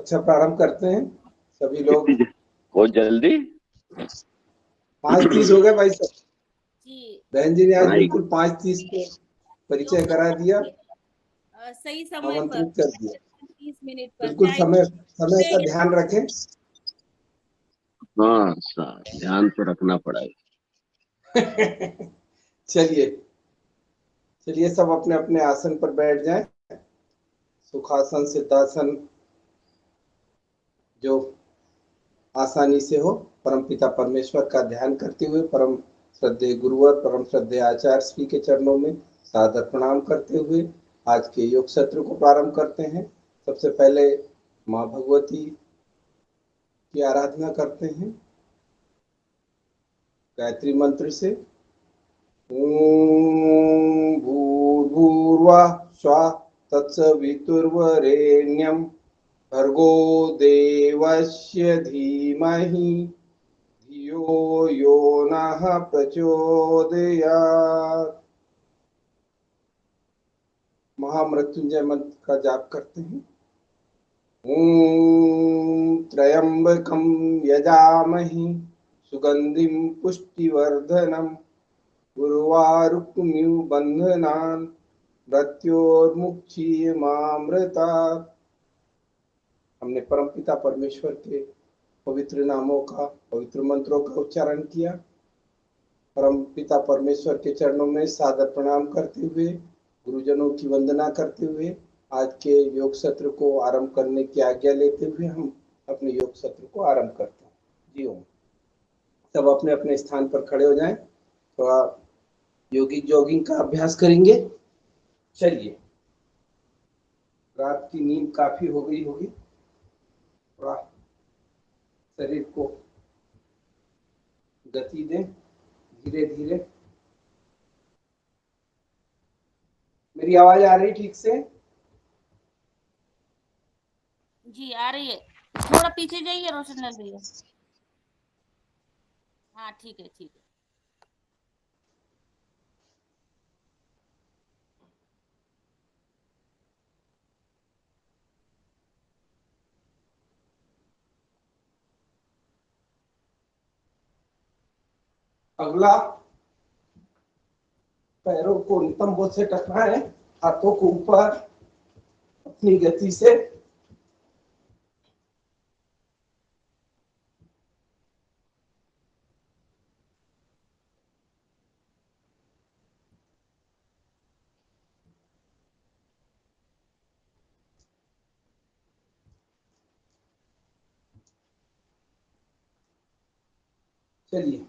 अच्छा, प्रारंभ करते हैं सभी लोग। बहुत जल्दी 5:30 हो गए भाई साहब। जी बहन जी ने आज हाँ, बिल्कुल 5:30 को परिचय करा दिया, सही समय पर आमंत्रित कर दिया। 30 मिनट पर बिल्कुल समय का ध्यान रखें। हाँ सर, ध्यान तो रखना पड़ेगा। चलिए चलिए, सब अपने अपने आसन पर बैठ जाएं। सुखासन, सिद्धासन, जो आसानी से हो। परमपिता परमेश्वर का ध्यान करते हुए परम श्रद्धेय गुरुवर, परम श्रद्धेय आचार्य श्री के चरणों में सादर प्रणाम करते हुए आज के योग सत्र को प्रारंभ करते हैं। सबसे पहले माँ भगवती की आराधना करते हैं गायत्री मंत्र से। ओम भूर्भुवः स्वः तत्सवितुर्वरेण्यं भर्गो देवस्य धीमहि धियो यो नः प्रचोदयात्। महामृत्युंजय मंत्र का जाप करते हैं। ओम त्र्यंबकं यजामहि सुगंधिं पुष्टिवर्धनम् उर्वारुकमिव बन्धनान् मृत्योर्मुक्षीयमामृतात्। हमने परमपिता परमेश्वर के पवित्र नामों का, पवित्र मंत्रों का उच्चारण किया। परम पिता परमेश्वर के चरणों में सादर प्रणाम करते हुए, गुरुजनों की वंदना करते हुए आज के योग सत्र को आरंभ करने की आज्ञा लेते हुए हम अपने योग सत्र को आरंभ करते हैं। जी ओम। सब अपने अपने स्थान पर खड़े हो जाएं। थोड़ा योगिक जॉगिंग का अभ्यास करेंगे। चलिए, रात की नींद काफी हो गई होगी। थोड़ा शरीर को गति दें धीरे धीरे। मेरी आवाज आ रही ठीक से? जी आ रही है। थोड़ा पीछे जाइए रोशनलाल भैया। हाँ ठीक है ठीक है। अगला, पैरों को नितंबों से टकराएं, हाथों को ऊपर अपनी गति से। चलिए,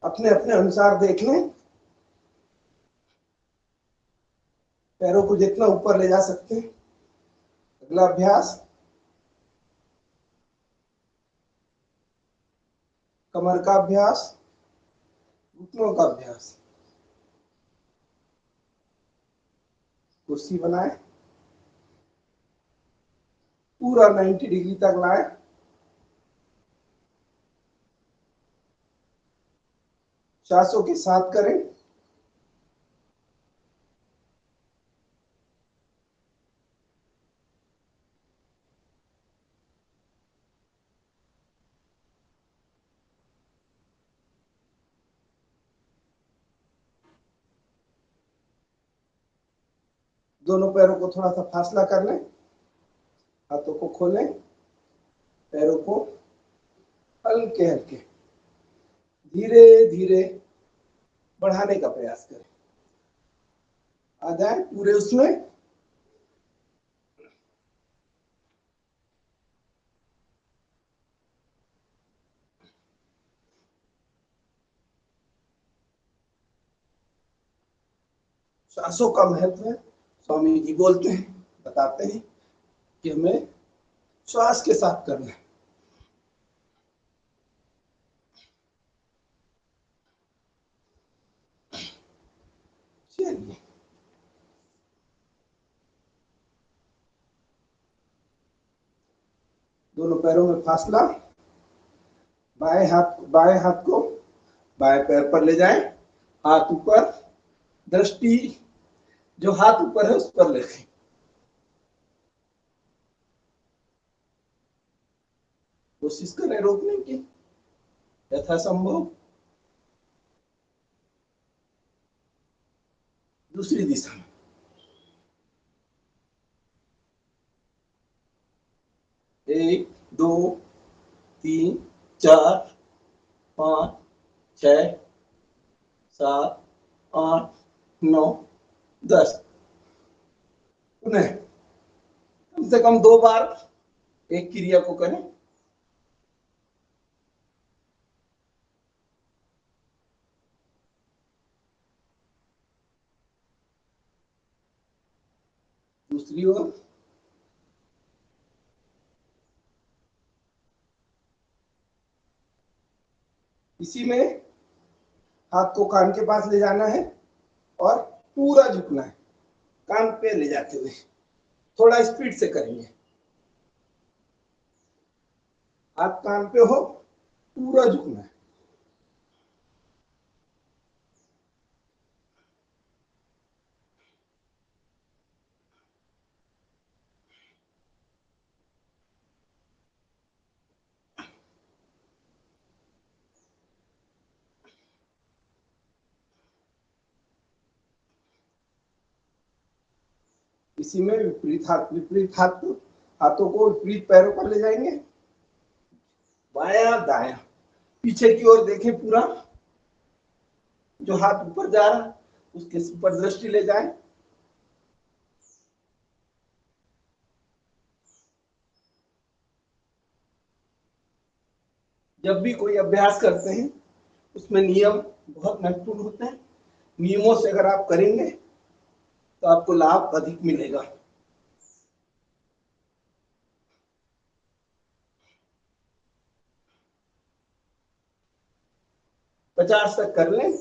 अपने अपने अनुसार देख लें। पैरों को जितना ऊपर ले जा सकते हैं। अगला अभ्यास, कमर का अभ्यास, घुटनों का अभ्यास। कुर्सी बनाए, पूरा 90 डिग्री तक लाए। सांसों के साथ करें। दोनों पैरों को थोड़ा सा फासला कर लें। हाथों को खोलें, पैरों को हल्के हल्के धीरे धीरे बढ़ाने का प्रयास करें। आ जाए पूरे उसमें। सांसों का महत्व है। स्वामी जी बोलते हैं, बताते हैं कि हमें श्वास के साथ करना है। चलिए, दोनों पैरों में फासला। बाएं हाथ को बाएं पैर पर ले जाएं, हाथ ऊपर, दृष्टि जो हाथ ऊपर है उस पर रखें। कोशिश करें रोकने की यथासंभव। दूसरी दिशा में एक, दो, तीन, चार, पाँच, छह, सात, आठ, नौ, 10। पुनः कम से कम 2 बार एक क्रिया को करें। दूसरी ओर इसी में हाथ को कान के पास ले जाना है और पूरा झुकना है, कान पे ले जाते हुए। थोड़ा स्पीड से करेंगे। हाथ कान पे हो, पूरा झुकना है। इसी में विपरीत हाथों को विपरीत पैरों पर ले जाएंगे। बायां दायां, पीछे की ओर देखें पूरा। जो हाथ ऊपर जा रहा है उसके ऊपर दृष्टि ले जाएं। जब भी कोई अभ्यास करते हैं उसमें नियम बहुत महत्वपूर्ण होते हैं। नियमों से अगर आप करेंगे तो आपको लाभ अधिक मिलेगा। 50 तक कर लें।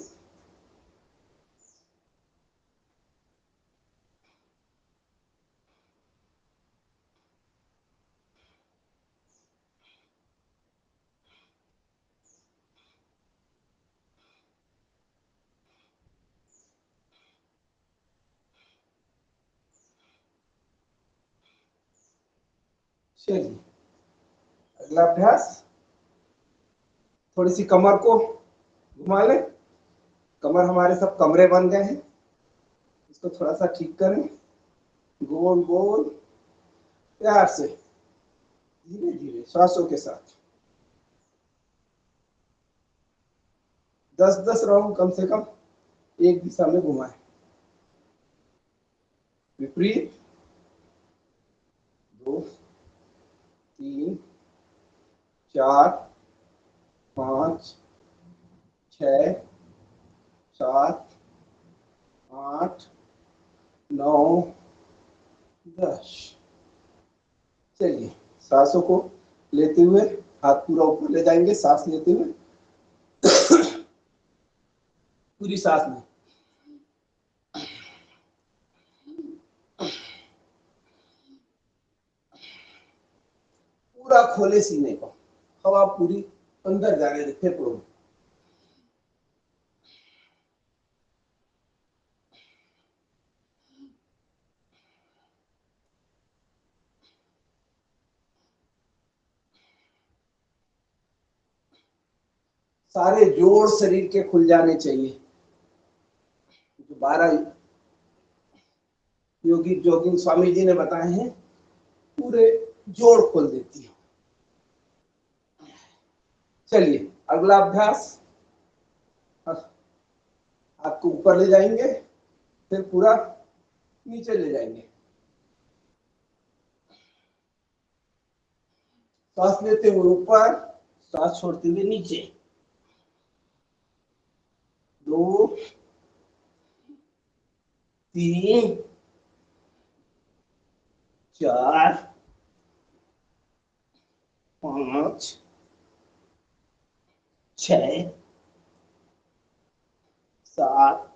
चलिए अगला अभ्यास। थोड़ी सी कमर को घुमा लें। कमर हमारे सब कमरे बन गए हैं, इसको थोड़ा सा ठीक करें। गोल गोल प्यार से, धीरे धीरे श्वासों के साथ 10-10 राउंड कम से कम एक दिशा में घुमाएं। विपरीत 2, 3, 4, 5, 6, 7, 8, 9, 10। चलिए सांसों को लेते हुए हाथ पूरा ऊपर ले जाएंगे। सांस लेते हुए पूरी सांस में पूरा खोले सीने को, हवा पूरी अंदर जाने दे फेफड़ों में। सारे जोड़ शरीर के खुल जाने चाहिए। जो 12 योगी जोगिंग स्वामी जी ने बताए हैं पूरे जोड़ खोल देती है। चलिए अगला अभ्यास। आपको ऊपर ले जाएंगे, फिर पूरा नीचे ले जाएंगे। सांस लेते हुए ऊपर, सांस छोड़ते हुए नीचे। 2, 3, 4, 5, 6, 7,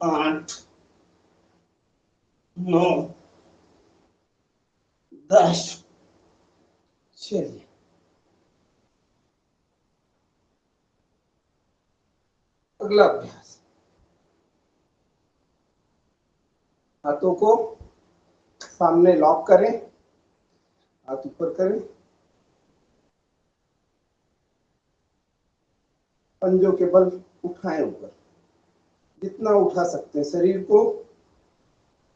8, 9, 10। चलिए अगला अभ्यास, हाथों को सामने लॉक करें, हाथ ऊपर करें, पंजों के बल उठाएं ऊपर, जितना उठा सकते हैं शरीर को,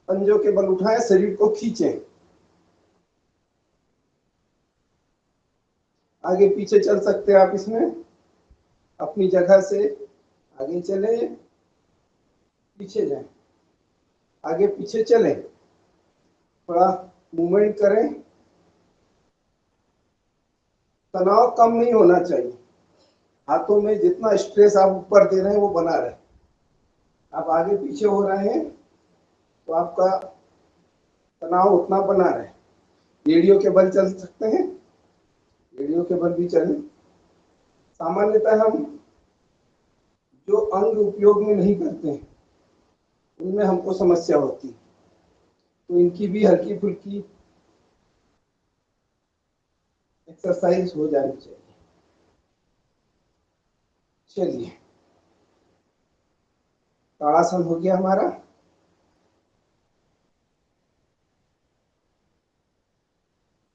पंजों के बल उठाएं, शरीर को खींचें, आगे पीछे चल सकते हैं आप इसमें, अपनी जगह से आगे चले, पीछे जाएं, आगे पीछे चलें, थोड़ा मूवमेंट करें, तनाव कम नहीं होना चाहिए, हाथों में जितना स्ट्रेस आप ऊपर दे रहे हैं वो बना रहे, आप आगे पीछे हो रहे हैं तो आपका तनाव उतना बना रहे। एड़ियों के बल चल सकते हैं, एड़ियों के बल भी चलें। सामान्यतः हम जो अंग उपयोग में नहीं करते हैं उनमें हमको समस्या होती है, तो इनकी भी हल्की फुल्की एक्सरसाइज हो जानी चाहिए। चलिए, ताड़ासन हो गया हमारा।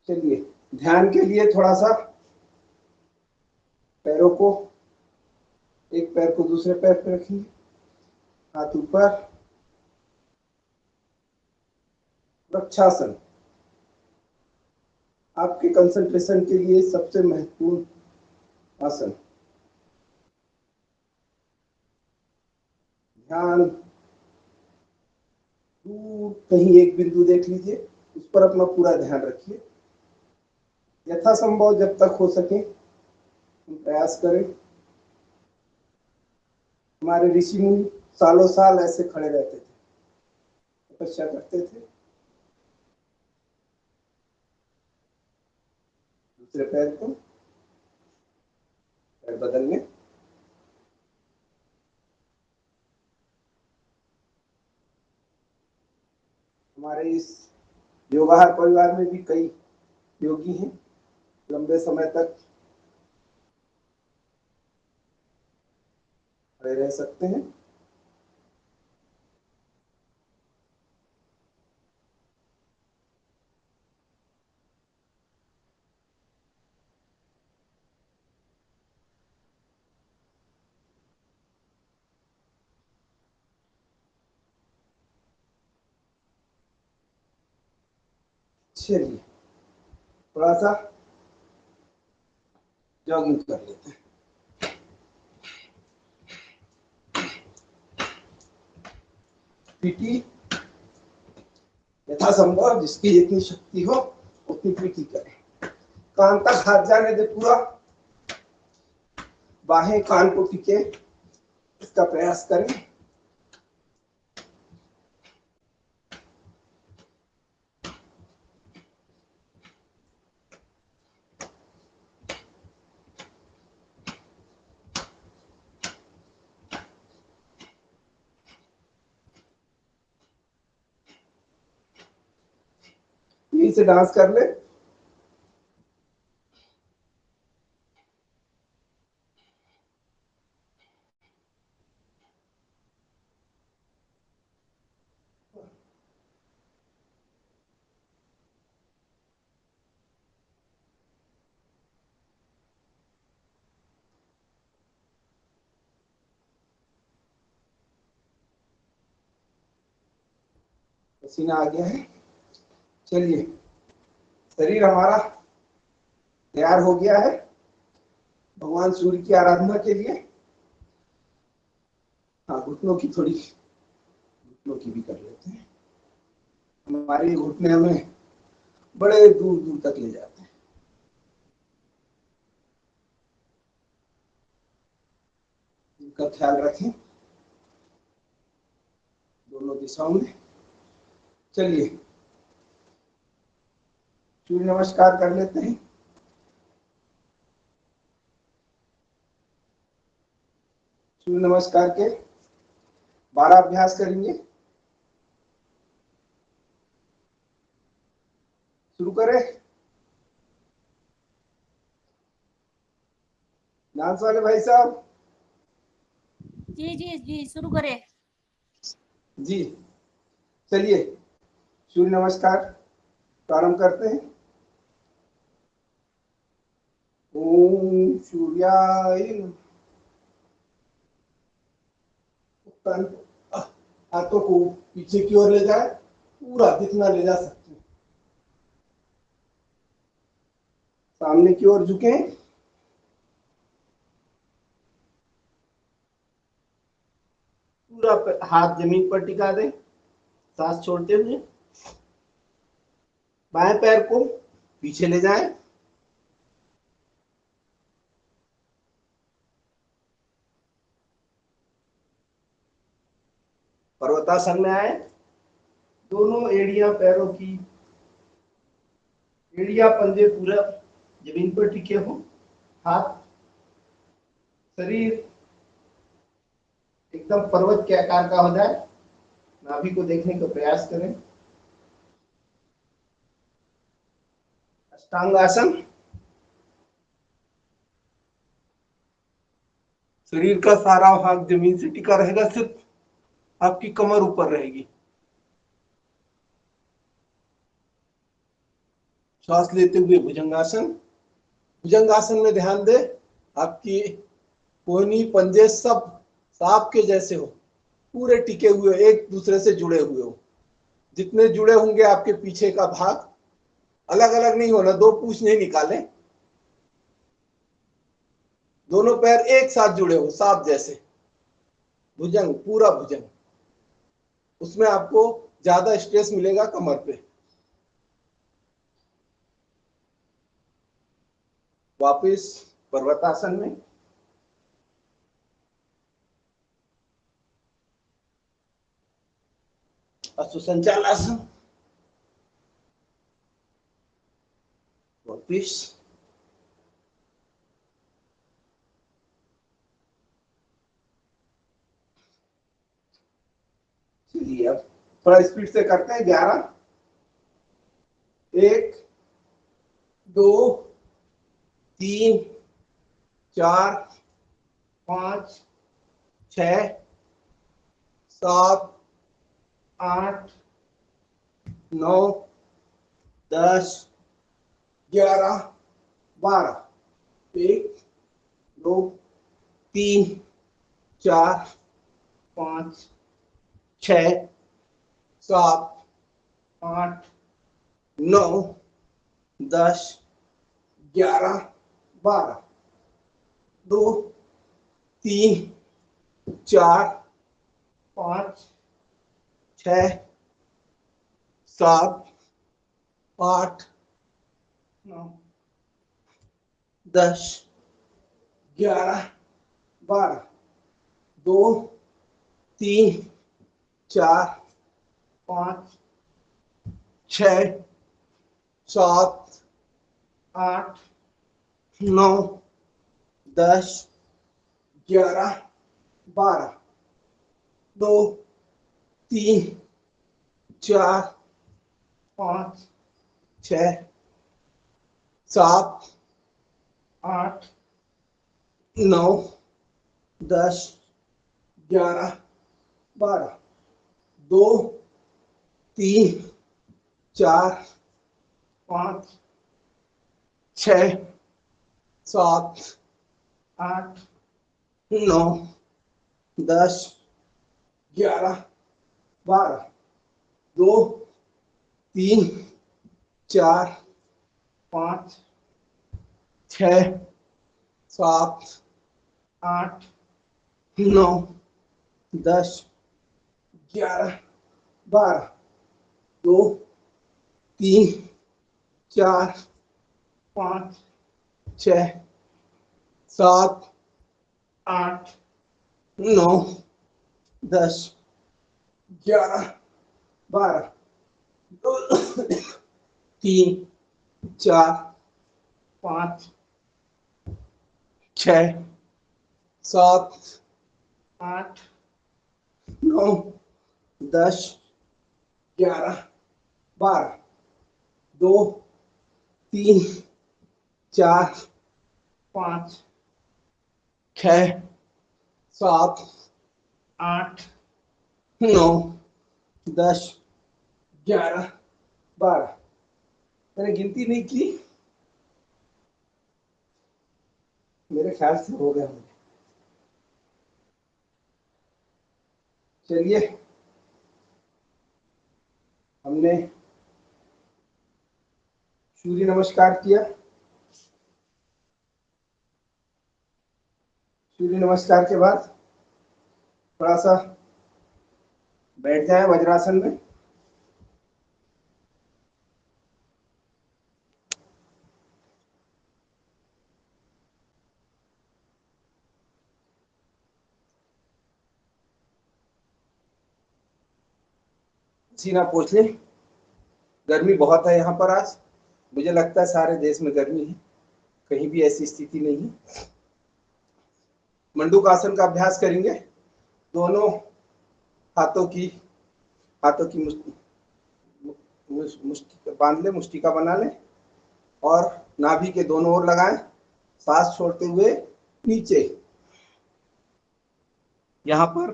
चलिए, ध्यान के लिए थोड़ा सा पैरों को, एक पैर को दूसरे पैर पे रखिए, हाथ ऊपर, वृक्षासन आपके कंसंट्रेशन के लिए सबसे महत्वपूर्ण आसन। ध्यान दूर कहीं एक बिंदु देख लीजिए, उस पर अपना पूरा ध्यान रखिए, यथासंभव जब तक हो सके हम प्रयास करें। हमारे ऋषि मुनि सालों साल ऐसे खड़े रहते थे, तपस्या करते थे। दूसरे पैर को, पैर बदल लें, हमारे इस योगाहार परिवार में भी कई योगी हैं, लंबे समय तक खड़े रह सकते हैं। चलिए, थोड़ा सा जॉगिंग कर लेते हैं। पीटी यथासंभव जिसकी जितनी शक्ति हो उतनी पीटी करें, कान तक हाथ जाने दे पूरा, बाहें कान को टिके, इसका प्रयास करें। यहीं से डांस कर ले। पसीना आ गया है। चलिए, शरीर हमारा तैयार हो गया है भगवान सूर्य की आराधना के लिए। हाँ, घुटनों की थोड़ी, घुटनों की भी कर लेते हैं। हमारे घुटने हमें बड़े दूर दूर तक ले जाते हैं। इनका ख्याल रखें दोनों दिशाओं में। चलिए, सूर्य नमस्कार कर लेते हैं। सूर्य नमस्कार के 12 अभ्यास करेंगे। शुरू करें। डांस वाले भाई साहब, जी जी जी शुरू करें। जी चलिए, सूर्य नमस्कार प्रारंभ करते हैं। ओम सूर्याय नमः। हाथों को पीछे की ओर ले जाए, पूरा जितना ले जा सकते हैं। सामने की ओर झुके, पूरा हाथ जमीन पर टिका दें, सांस छोड़ते हुए। बाएं पैर को पीछे ले जाएं, पर्वतासन में आए। दोनों एड़ियां पैरों की, एड़ियां पंजे पूरा जमीन पर टिके हो। हाथ, शरीर एकदम पर्वत के आकार का हो जाए। नाभि को देखने का प्रयास करें। अष्टांग आसन। शरीर का सारा भाग जमीन से टिका रहेगा, सिर्फ आपकी कमर ऊपर रहेगी। श्वास लेते हुए भुजंगासन। भुजंगासन में ध्यान दे, आपकी कोहनी पंजे सब सांप के जैसे हो, पूरे टिके हुए, एक दूसरे से जुड़े हुए हो। जितने जुड़े होंगे आपके पीछे का भाग, अलग अलग नहीं होना, दो पूंछ नहीं निकाले, दोनों पैर एक साथ जुड़े हो सांप जैसे। भुजंग, पूरा भुजंग, उसमें आपको ज्यादा स्ट्रेस मिलेगा कमर पे। वापिस पर्वतासन में। अश्वसंचालन। वापिस चलिए, अब थोड़ा स्पीड से करते हैं। 11, 1, 2, 3, 4, 5, 6, 7, 8, 9, 10, 11, 12, 1, 2, 3, 4, 5, 6, 7, 8, 9, 10, 11, 12, 2, 3, 4, 5, 6, 7, 8, 9, 10, 11, 12, 2, 3, 4, 5, 6, 7, 8, 9, 10, 11, 12, 2, 3, 4, 5, 6, 7, 8, 9, 10, 11, 12, 2, 3, 4, 5, 6, 7, 8, 9, 10, 11, 12, 2, 3, 4, 5, 6, 7, 8, 9, 10, 11, 12, 2, 3, 4, 5, 6, 7, 8, 9, 10, 11, 12, 2, 3, 4, 5, 6, 7, 8, 9, 10, 11, 12, 2, 3, 4, 5, 6, 7, 8 9 10 11 12। मैंने गिनती नहीं की, मेरे ख्याल से हो गया होंगे। चलिए, हमने सूर्य नमस्कार किया। सूर्य नमस्कार के बाद थोड़ा सा बैठ जाए वज्रासन में। सीना पोंछ ले। गर्मी बहुत है यहाँ पर आज, मुझे लगता है सारे देश में गर्मी है, कहीं भी ऐसी स्थिति नहीं है। मंडूकासन का अभ्यास करेंगे। दोनों हाथों की मुष्टि बांध ले, मुष्टिका बना ले और नाभि के दोनों ओर लगाएं, सांस छोड़ते हुए नीचे। यहाँ पर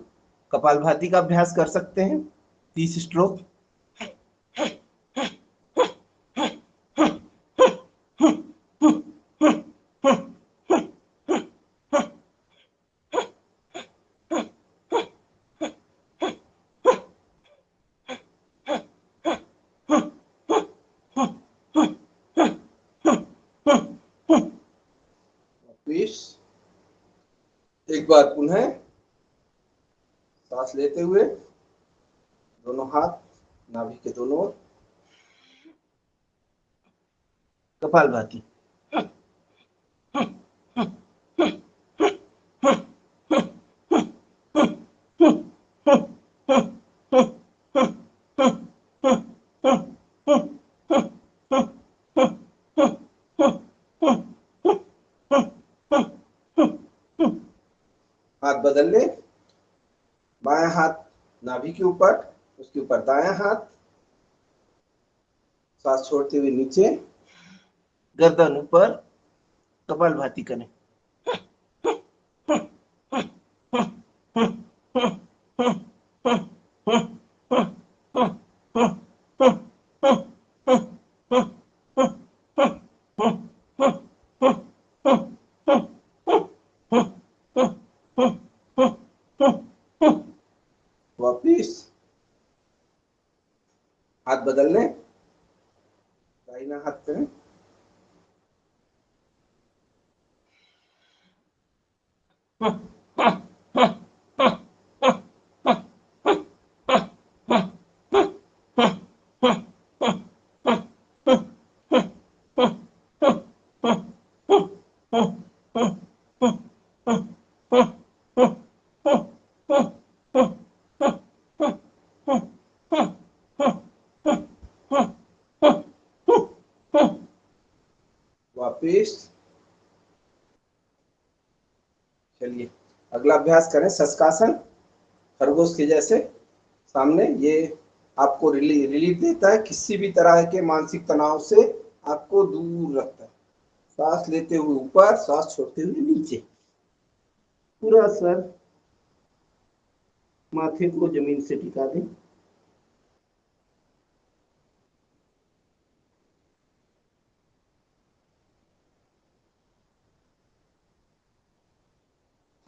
कपालभाति का अभ्यास कर सकते हैं, 30 स्ट्रोक। एक बार पुनः सांस लेते हुए दोनों हाथ नाभि के दोनों ओर, कपालभाति। हाथ बदल ले, बायां हाथ नाभि के ऊपर, उसके ऊपर दायां हाथ, सांस छोड़ते हुए नीचे, गर्दन ऊपर, कपालभाति करें। वापिस हाथ बदलने, दाहिना हाथ करें। वापिस। चलिए, अगला अभ्यास करें शशकासन, खरगोश के जैसे सामने। ये आपको रिलीफ देता है, किसी भी तरह के मानसिक तनाव से आपको दूर रखता है। सांस लेते हुए ऊपर, सांस छोड़ते हुए नीचे, पूरा सर माथे को जमीन से टिका दें।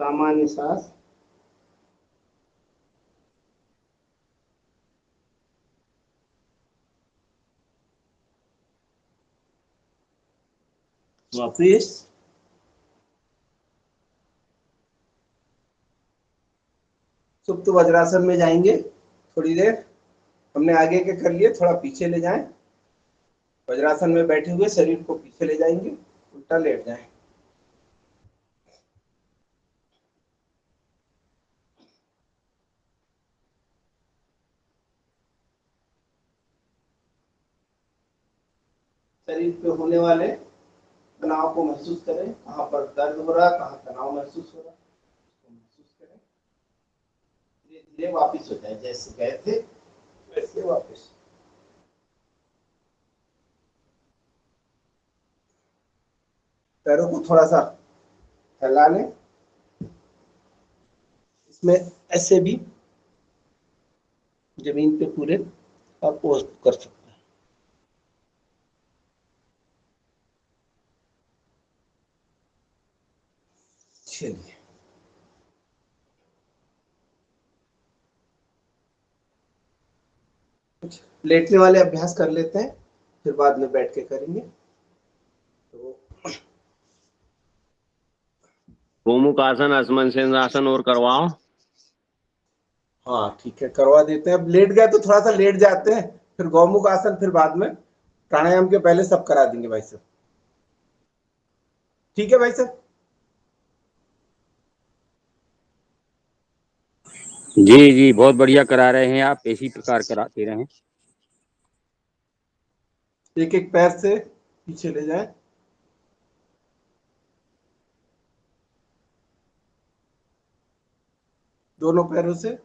सामान्य सांस। वापिस सुप्त वज्रासन में जाएंगे। थोड़ी देर हमने आगे के कर लिए, थोड़ा पीछे ले जाएं। वज्रासन में बैठे हुए शरीर को पीछे ले जाएंगे, उल्टा लेट जाएं। शरीर पे होने वाले तनाव को महसूस करें, कहाँ पर दर्द हो रहा है, कहाँ तनाव महसूस हो रहा है, उसको महसूस करें। धीरे धीरे वापिस हो जाए, जैसे गए थे वैसे वापिस। पैरों को थोड़ा सा फैला लें। में ऐसे भी जमीन पे पूरे आप पोस्ट कर सकते हैं। चलिए कुछ लेटने वाले अभ्यास कर लेते हैं, फिर बाद में बैठ के करेंगे। तो गोमुख आसन, असमन आसन और करवाओ। हाँ ठीक है, करवा देते हैं। अब लेट गए तो थोड़ा सा लेट जाते हैं, फिर गौमुख आसन, फिर बाद में प्राणायाम के पहले सब करा देंगे भाई साहब। ठीक है भाई साहब। जी जी, बहुत बढ़िया करा रहे हैं आप, इसी प्रकार कराते रहें। एक एक पैर से पीछे ले जाए। दोनों पैरों से।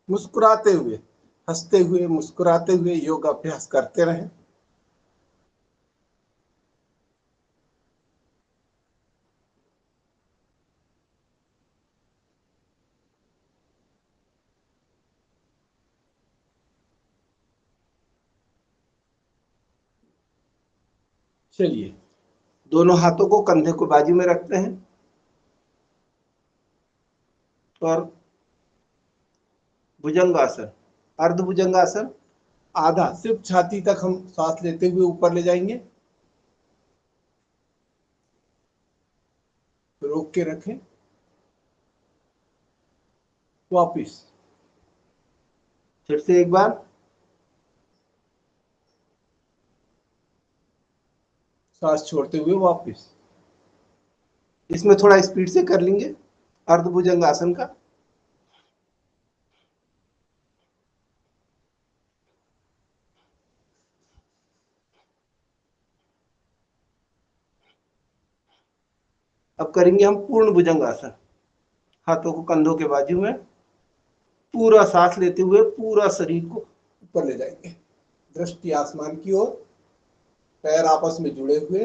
मुस्कुराते हुए, हंसते हुए, मुस्कुराते हुए योग अभ्यास करते रहें। चलिए, दोनों हाथों को कंधे को बाजू में रखते हैं और भुजंगासन, अर्ध भुजंगासन, आधा सिर्फ छाती तक हम सांस लेते हुए ऊपर ले जाएंगे। रोक के रखें। वापिस फिर से एक बार। सांस छोड़ते हुए वापिस। इसमें थोड़ा स्पीड से कर लेंगे अर्ध भुजंगासन का। अब करेंगे हम पूर्ण भुजंगासन। हाथों को कंधों के बाजू में, पूरा सांस लेते हुए पूरा शरीर को ऊपर ले जाएंगे। दृष्टि आसमान की ओर, पैर आपस में जुड़े हुए।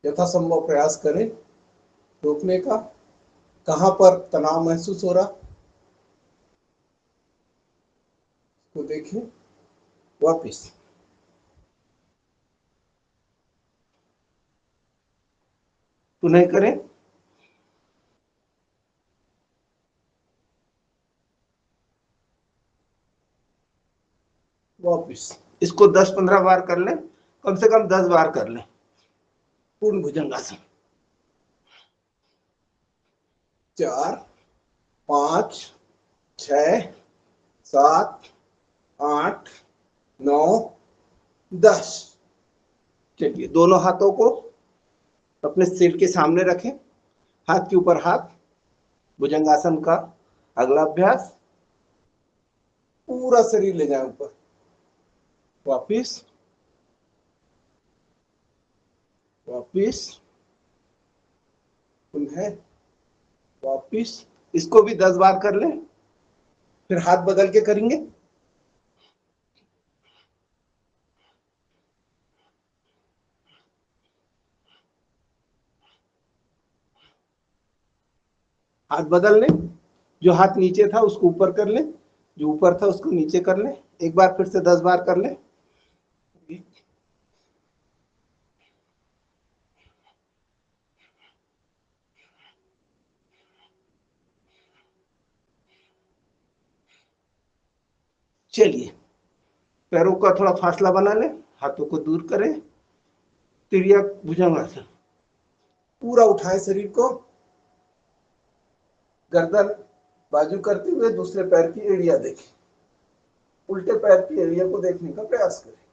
यथासंभव प्रयास करें रोकने का। कहां पर तनाव महसूस हो रहा तो देखें। वापिस पुनः करें। वापिस इसको 10-15 बार कर लें, कम से कम 10 बार कर लें पूर्ण भुजंगासन। 4, 5, 6, 7, 8, 9, 10। चलिए, दोनों हाथों को अपने सिर के सामने रखें, हाथ के ऊपर हाथ। भुजंगासन का अगला अभ्यास, पूरा शरीर ले जाए ऊपर। वापिस वापिस पुनः वापिस। इसको भी 10 बार कर लें, फिर हाथ बदल के करेंगे। हाथ बदल लें, जो हाथ नीचे था उसको ऊपर कर लें, जो ऊपर था उसको नीचे कर लें। एक बार फिर से 10 बार कर लें। चलिए, पैरों का थोड़ा फासला बना लें, हाथों को दूर करें। तिर्यक भुजंगासन, पूरा उठाएं शरीर को, गर्दन बाजू करते हुए दूसरे पैर की एड़िया देखें। उल्टे पैर की एड़िया को देखने का प्रयास करें।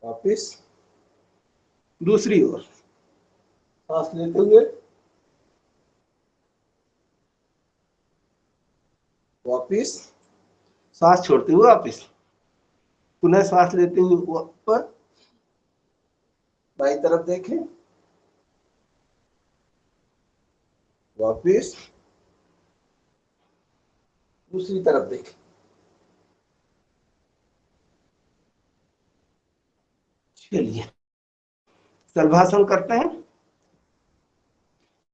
वापिस दूसरी ओर, सांस लेते हुए वापिस, सांस छोड़ते हुए वापिस, पुनः सांस लेते हुए ऊपर। बाई तरफ देखें। वापिस दूसरी तरफ देखें। चलिए सलभासन करते हैं।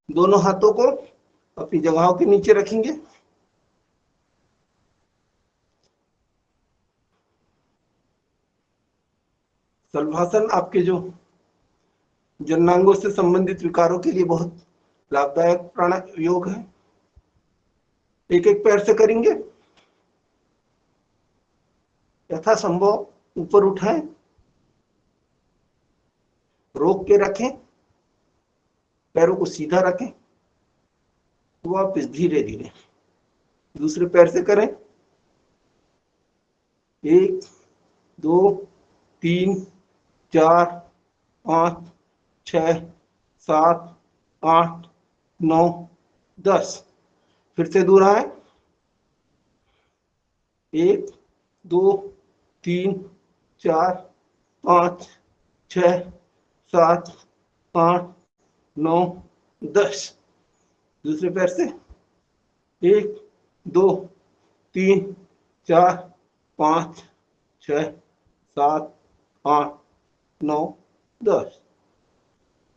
दोनों हाथों को अपनी जगहों के नीचे रखेंगे। सलभासन आपके जो जननांगों से संबंधित विकारों के लिए बहुत लाभदायक प्राणायाम योग है। एक एक पैर से करेंगे। यथासंभव ऊपर उठाएं, रोक के रखें, पैरों को सीधा रखें, वापस धीरे धीरे दूसरे पैर से करें। 1 2 3 4 5 6 7 8 9 10। फिर से दोहराएं। 1 2 3 4 5 6 7 8 9 10। दूसरे पैर से 1 2 3 4 5 6 7 8 9 10।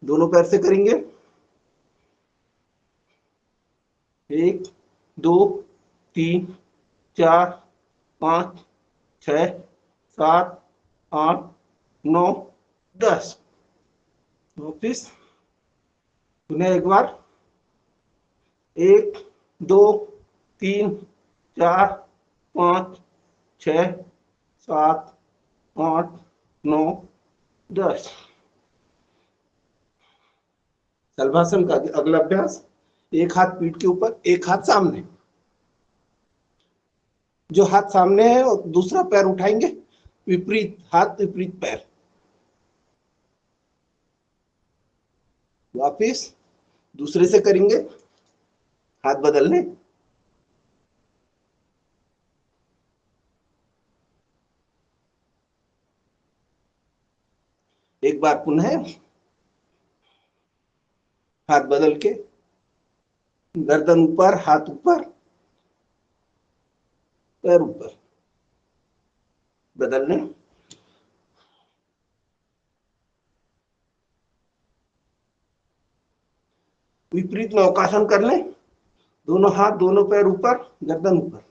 दोनों पैर से करेंगे। 1 2 3 4 5 6 7 8 9 10। वापिस पुनः एक बार। 1 2 3 4 5 6 7 8 9 10। सलभासन का अगला अभ्यास, एक हाथ पीठ के ऊपर, एक हाथ सामने। जो हाथ सामने है और दूसरा पैर उठाएंगे, विपरीत हाथ विपरीत पैर। वापिस दूसरे से करेंगे, हाथ बदलने। एक बार पुनः हाथ बदल के, गर्दन ऊपर, हाथ ऊपर, पैर ऊपर, बदलने। विपरीत नौकासन कर लें। दोनों हाथ दोनों पैर ऊपर, गर्दन ऊपर।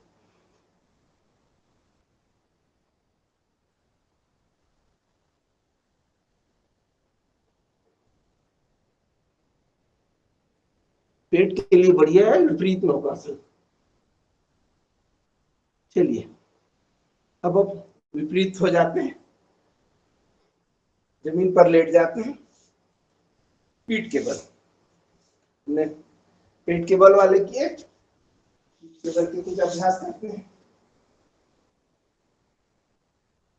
पेट के लिए बढ़िया है विपरीत नौकासन। चलिए अब विपरीत हो जाते हैं, जमीन पर लेट जाते हैं, पीठ के बल। हमने पेट के बल वाले किए, पीठ के बल के कुछ अभ्यास करते हैं।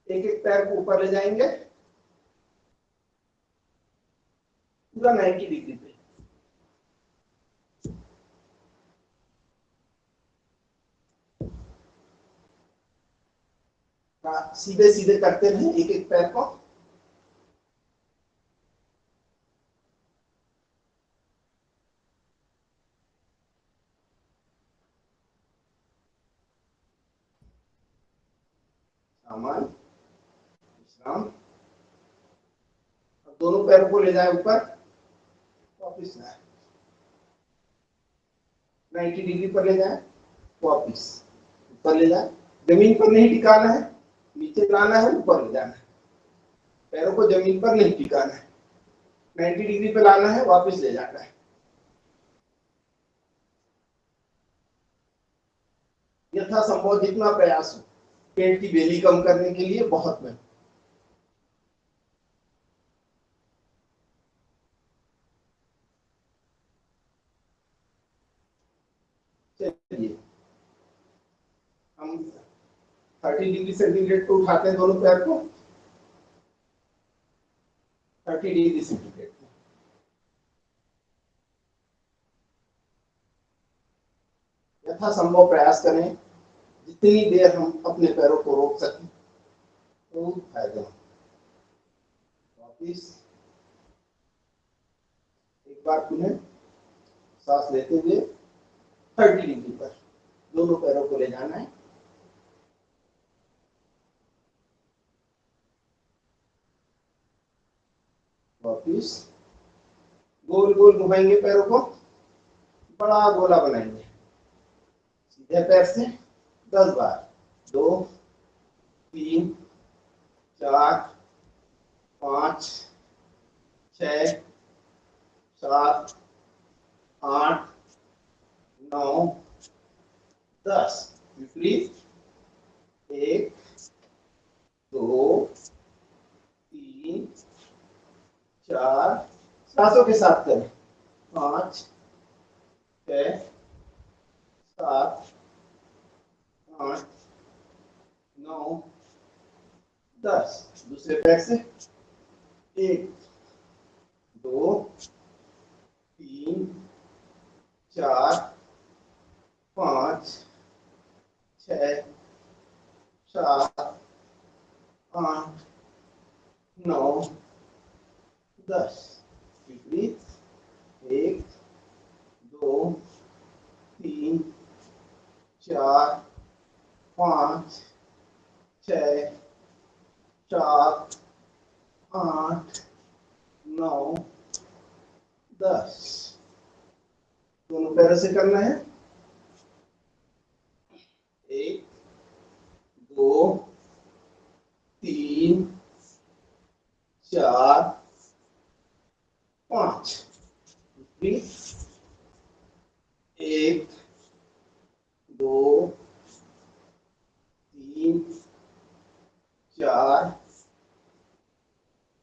एक एक पैर को ऊपर ले जाएंगे, पूरा 90 डिग्री पे। सीधे सीधे करते रहे एक एक पैर को। सामान विश्राम। अब दोनों पैरों को ले जाए ऊपर, वापिस लाए, 90 डिग्री पर ले जाए, वापिस ऊपर ले जाए। जमीन पर नहीं टिकाना है, नीचे लाना है, ऊपर ले जाना है। पैरों को जमीन पर नहीं टिकाना है, 90 डिग्री पे लाना है, वापस ले जाना है। यथासंभव जितना प्रयास हो, पेट की बेली कम करने के लिए बहुत है। चलिए हम 30 डिग्री सेंटीग्रेड को उठाते हैं, दोनों पैर को 30 डिग्री सेंटीग्रेड। यथासंभव प्रयास करें, जितनी देर हम अपने पैरों को रोक सकें तो फायदा। वापिस एक बार पुनः सांस लेते हुए 30 डिग्री पर दोनों पैरों को ले जाना है। वापिस गोल गोल घुमाएंगे पैरों को, बड़ा गोला बनाएंगे। सीधे पैर से 10 बार, 2 3 4 5 6 7 8 9 10। विपरीत 1 2 3 4, सांसों के साथ करें, 5 6 7 8 9 10। दूसरे पैर से 1 2 3 4 5 6 7 8 9 10। विपरीत 1 2 3 4 5 6 7 8 9 10। दोनों पैरों से करना है। 1 2 3 4 5। 1 2 3 4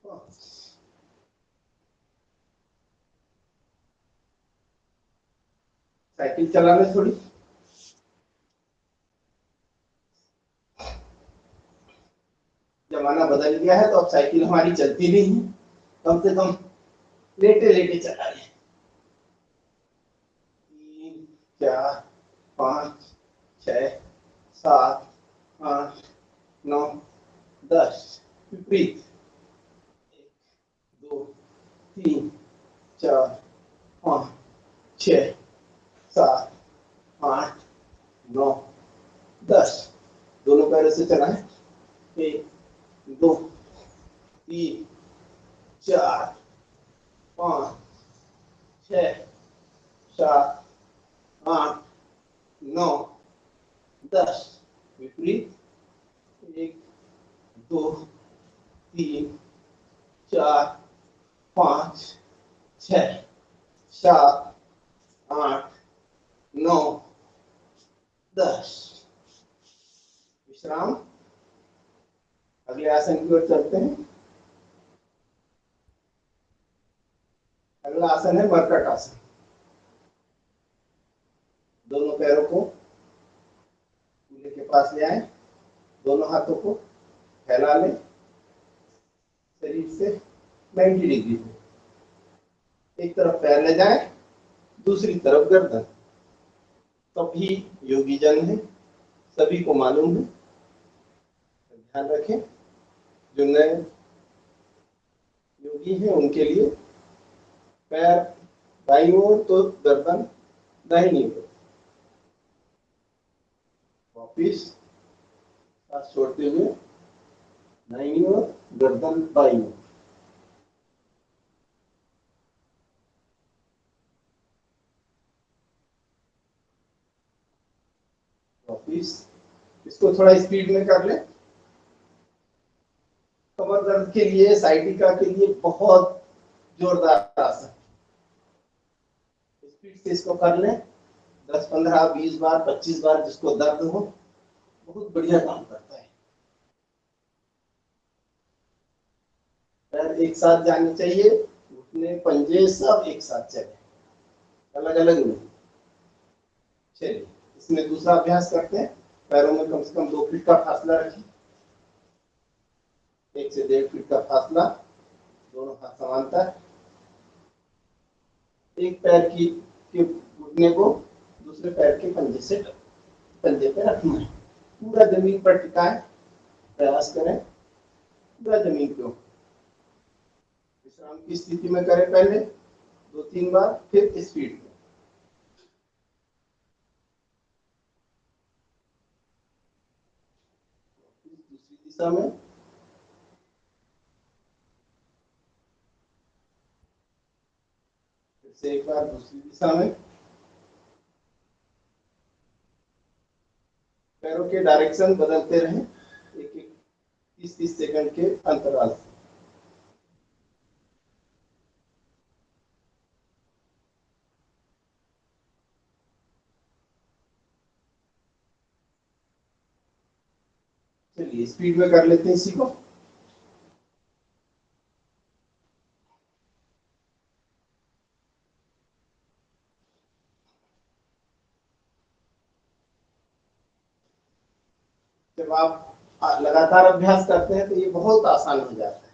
5। साइकिल चलाने थोड़ी। जमाना बदल गया है तो अब साइकिल हमारी चलती नहीं है, कम से कम लेटे लेटे चला रहे। 3 4 5 6 7 8 9 10। विपरीत 1 2 3 4 5 6 7 8 9 10। दोनों पैरों से चलाएं। 1 2 3 4 5 6 7 8 9 10। विपरीत 1 2 3 4 5 6 7 8 9 10। विश्राम। अगले आसन की ओर चलते हैं। अगला आसन है मरकट आसन। दोनों पैरों को कूल्हे के पास ले आए, दोनों हाथों को फैला लें शरीर से 90 डिग्री पे। एक तरफ पैर ले जाए, दूसरी तरफ गर्दन। सभी योगी जन है, सभी को मालूम है। ध्यान रखें, जो नए योगी हैं उनके लिए पैर दाईं ओर तो गर्दन दाहिनी ओर। वापिस सांस छोड़ते हुए दाहिनी ओर, गर्दन बाईं ओर। वापिस इसको थोड़ा स्पीड में कर लें। कमर दर्द के लिए, साइटिका के लिए बहुत जोरदार आसन। स्पीड से इसको कर लें। 10 15 20 बार 25 बार, जिसको दर्द हो, बहुत बढ़िया काम करता है। पैर एक साथ जाने चाहिए, घुटने पंजे सब एक साथ चले, अलग अलग नहीं। चलिए इसमें दूसरा अभ्यास करते हैं। पैरों में कम से कम 2 फीट का फासला रखें। 1 से 1.5 फीट का फासला, दोनों हाथ समांतर। एक पैर की के घुटने को दूसरे पैर के पंजे पे रखना है। पूरा जमीन पर टिकाएं, प्रयास करें पूरा जमीन पे। विश्राम की स्थिति में करें पहले 2-3 बार, फिर स्पीड में। दिशा में, फिर से एक बार दूसरी दिशा में। पैरों के डायरेक्शन बदलते रहें एक एक 30-30 सेकंड के अंतराल से। चलिए स्पीड में कर लेते हैं इसी को। जब आप लगातार अभ्यास करते हैं तो ये बहुत आसान हो जाता है,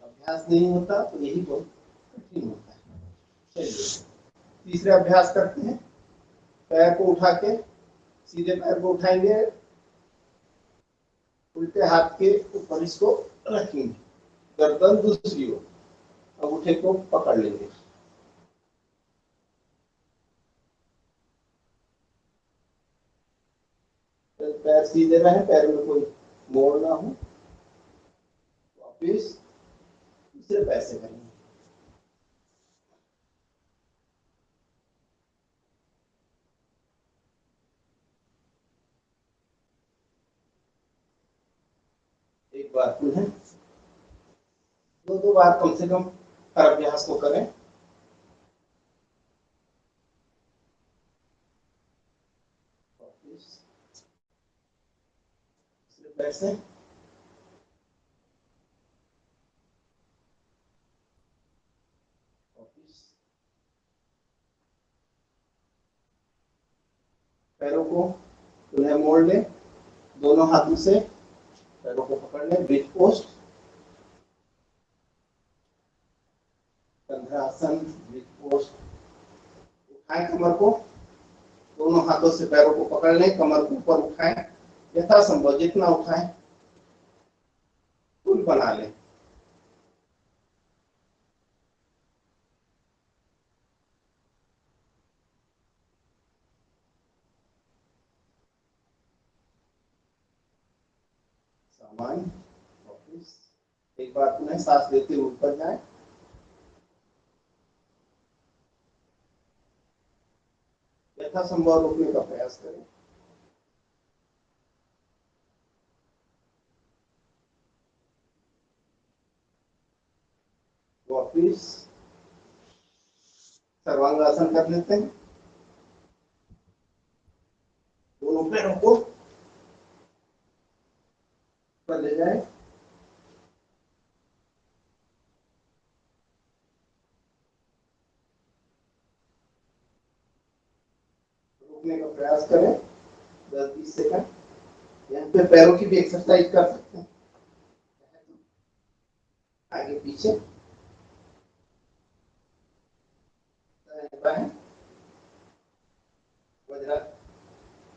अभ्यास नहीं होता तो यही बहुत कठिन होता है। चलिए तीसरे अभ्यास करते हैं। पैर को उठा के, सीधे पैर को उठाएंगे, उल्टे हाथ के ऊपर इसको रखेंगे, गर्दन दूसरी ओर, अंगूठे को पकड़ लेंगे। पैर सीधे रहे, पैर में कोई मोड़ ना हो। वापिस दूसरे पैर से करेंगे। एक बार पुनः दो बार कम से कम हर अभ्यास को करें। दूसरे पैर से पैरों को पुनः मोड़ लें, दोनों हाथों से पैरों को पकड़ लें, bridge post, Kandharasana, bridge post. उठाएं कमर को, दोनों हाथों से पैरों को पकड़ लें, कमर को ऊपर उठाएं, यथासंभव जितना उठाएं पुल बना लें। सामान्य वापस एक बार पुनः सांस लेते हुए ऊपर जाएं, यथासंभव रोकने का प्रयास करें। वापिस सर्वांगासन कर लेते हैं, दोनों पैरों को ऊपर ले जाएं, रोकने का प्रयास करें 10-20 सेकंड। यहाँ पे पैरों की भी एक्सरसाइज कर सकते हैं, आगे पीछे वज्रा,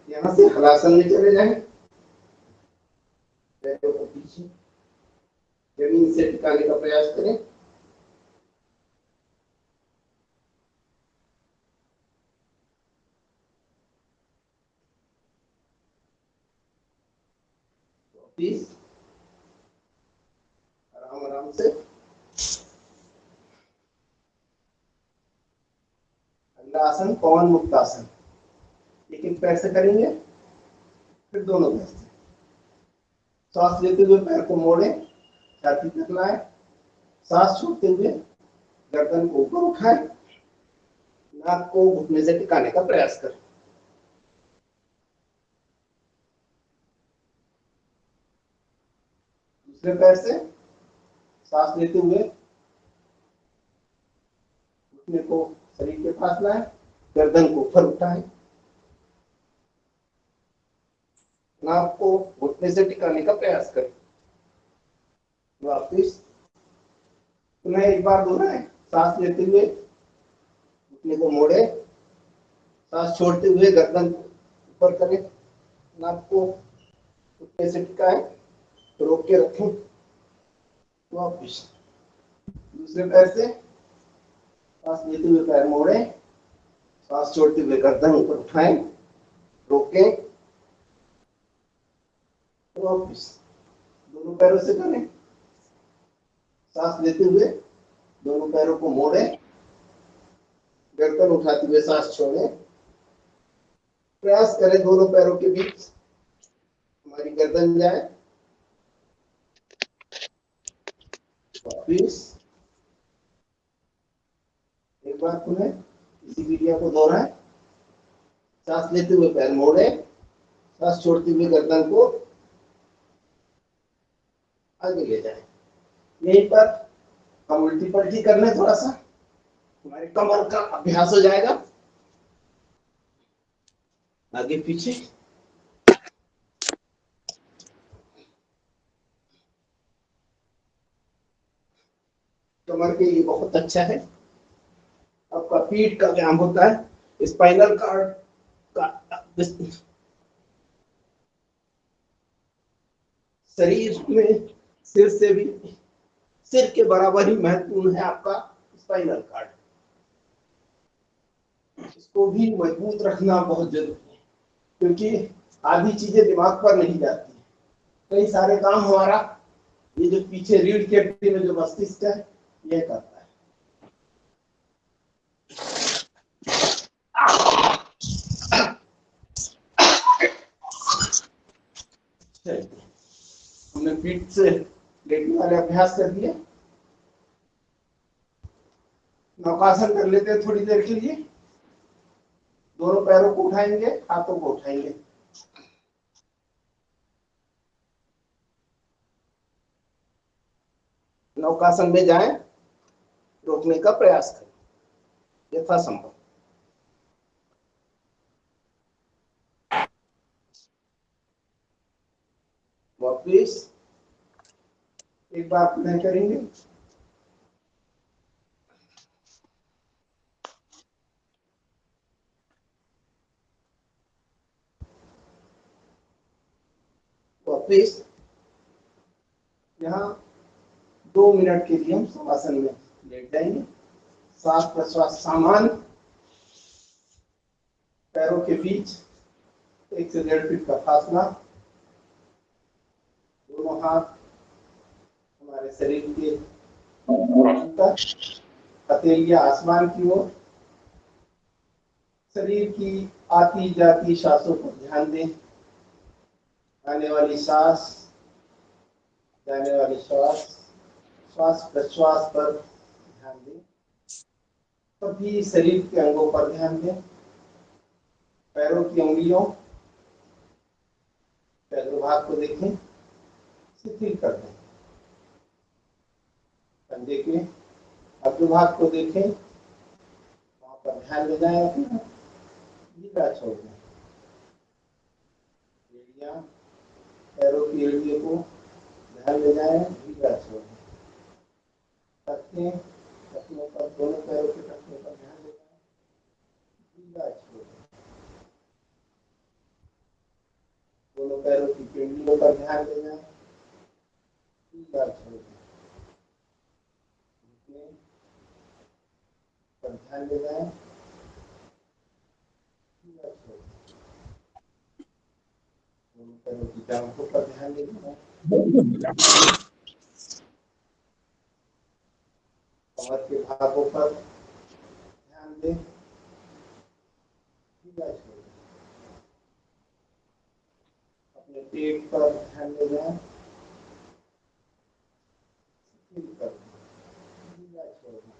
यहाँ से हलासन में चले जाएं, पैरों को पीछे जमीन से टिकाने का प्रयास करें। आराम आराम से। अगला आसन पवन मुक्त आसन, एक एक पैर से करेंगे, फिर दोनों पैर से। सांस लेते हुए पैर को मोड़े, छाती तक लाए, सांस छोड़ते हुए गर्दन को ऊपर उठाए, नाक को घुटने से टिकाने का प्रयास करें। दूसरे पैर से सांस लेते हुए घुटने को शरीर के पास लाए, गर्दन को ऊपर उठाए, नाक को घुटने से टिकाने का प्रयास करें। वापिस पुनः एक बार दोहराएं, सांस लेते हुए घुटने को मोड़े, सांस छोड़ते हुए गर्दन ऊपर करें, नाक को घुटने से टिकाएं, रोक के रखें। वापिस दूसरे पैर से सांस लेते हुए पैर मोड़े, सांस छोड़ते हुए गर्दन ऊपर उठाएं, रोकें। वापिस दोनों पैरों से करें। सांस लेते हुए दोनों पैरों को मोड़ें, गर्दन उठाते हुए सांस छोड़ें। प्रयास करें दोनों पैरों के बीच हमारी गर्दन जाए। वापिस एक बार पुनः इसी क्रिया को दोहराएं। सांस लेते हुए पैर मोड़े, सांस छोड़ते हुए गर्दन को आगे ले जाएं। यहीं पर हम उल्टी पलटी कर लें, थोड़ा सा हमारे कमर का अभ्यास हो जाएगा। आगे पीछे, कमर के लिए बहुत अच्छा है। आपका पीठ का व्यायाम होता है, स्पाइनल कार्ड का शरीर में सिर से भी, सिर के बराबर ही महत्वपूर्ण है आपका स्पाइनल कार्ड। इसको भी मजबूत रखना बहुत जरूरी है, क्योंकि आधी चीजें दिमाग पर नहीं जाती। कई सारे काम हमारा ये जो पीछे रीढ़ की हड्डी में जो मस्तिष्क है यह करता है। हमने पीठ से लेटने वाले अभ्यास कर दिए। नौकासन कर लेते हैं थोड़ी देर के लिए। दोनों पैरों को उठाएंगे, हाथों को उठाएंगे। नौकासन में जाएं, रोकने का प्रयास करें यथासंभव। वापिस एक बार पुनः करेंगे। वापिस यहाँ 2 मिनट के लिए हम शवासन में लेट जाएंगे। श्वास प्रश्वास सामान्य, पैरों के बीच 1 से 1.5 फीट का फासला। दोनों हाथ हमारे शरीर के ऊपर, हथेलियां आसमान की ओर। शरीर की आती जाती सांसों पर ध्यान दें। आने वाली सांस, जाने वाली श्वास, श्वास प्रश्वास पर ध्यान दें। सभी शरीर के अंगों पर ध्यान दें। पैरों की उंगलियों, पैरों को देखें, शिथिल कर दें। कंधे के अग्रभाग को देखें, वहां पर ध्यान ले जाएं, अपना ढीला छोड़ दें। एड़ियां, पैरों की एड़ियों को ध्यान ले जाएं, ढीला छोड़ दें। टखने, टखनों पर, दोनों पैरों के टखनों पर ध्यान ले जाएं, ढीला छोड़ दें। दोनों पैरों की पिंडलियों पर ध्यान ले जाएं, ढीला छोड़ दें। पर ध्यान ले जाएं, ढीला छोड़ दें। दोनों पैरों की जांघों पर ध्यान ले जाएं, कमर के भागों पर ध्यान दें, ढीला छोड़ दें। अपने पेट पर ध्यान ले जाएं, शिथिल कर दें, ढीला छोड़ दें।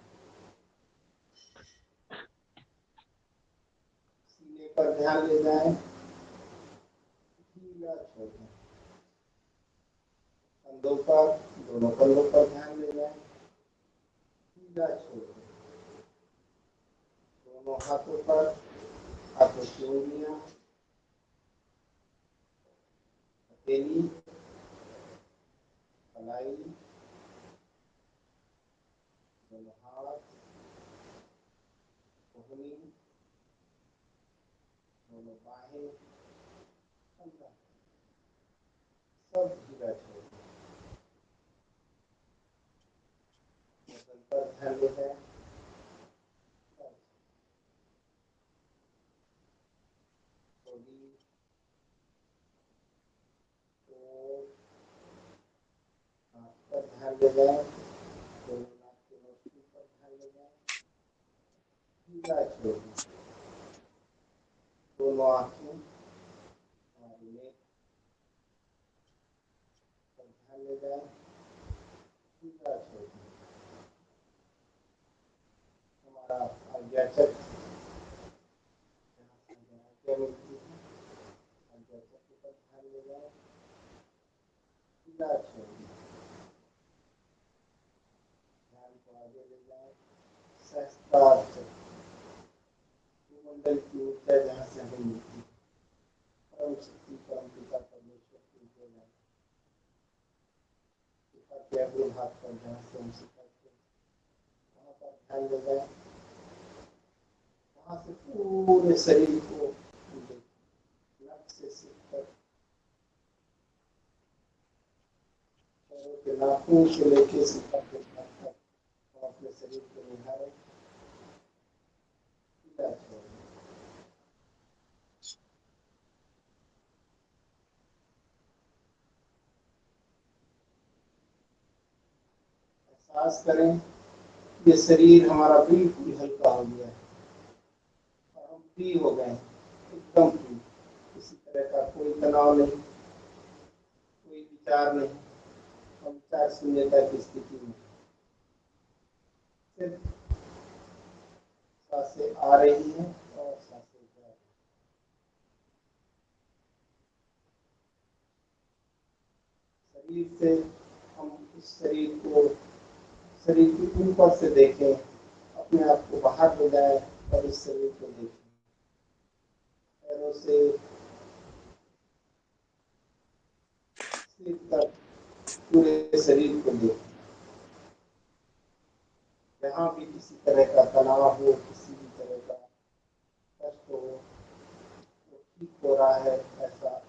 सीने पर ध्यान ले जाएं, ढीला छोड़ दें। कंधों पर, दोनों कंधों पर ध्यान ले जाएं, ढीला छोड़ दें। दोनों हाथों पर, हाथों की उंगलियां, हथेली, कलाई, दोनों हाथ, कोहनी, दोनों बाहें, कंधा, सब ढीला छोड़ दें। गर्दन पर ध्यान ले जाएं, थोड़ी, ओर, ले जाए, दोनों नाक के नोस्ट्रिल पर ध्यान ले जाए, सीधा छोड़िए, दोनों आंखें और नेक पर ध्यान ले जाए, सीधा छोड़िए। हमारा आज्ञाचक्र आज्ञा मिलती है, आज्ञाचक्र पर ध्यान ले जाए, सीधा छोड़िए, ध्यान को आगे ले जाए, सहस्त्रार चक्र, भूमंडल की ऊर्जा जहाँ से हमें मिलती है, परम शक्ति परम पिता परमेश्वर की ऊर्जा के अग्र भाग पर जहाँ से हम सिखाते हैं वहाँ पर ध्यान ले जाए, वहाँ से पूरे शरीर को नक से सिर तक, पैरों के नाखून से लेके सिर तक हम अपने शरीर को निहारें, सीधा छोड़ें। एहसास करें ये शरीर हमारा बिल्कुल हल्का हो गया है और हम फ्री हो गए हैं, एकदम फ्री, किसी तरह का कोई तनाव नहीं, कोई विचार नहीं, हम विचार शून्यता की स्थिति में, सिर्फ सांसें आ रही हैं और सांसें जा रही हैं। शरीर से हम इस शरीर को, शरीर के ऊपर से देखें, अपने आप को बाहर ले जाए और इस शरीर को देखें, पैरों से सिर तक पूरे शरीर को देखें। जहाँ भी किसी तरह का तनाव हो, किसी भी तरह का कष्ट हो, वो ठीक हो रहा है ऐसा।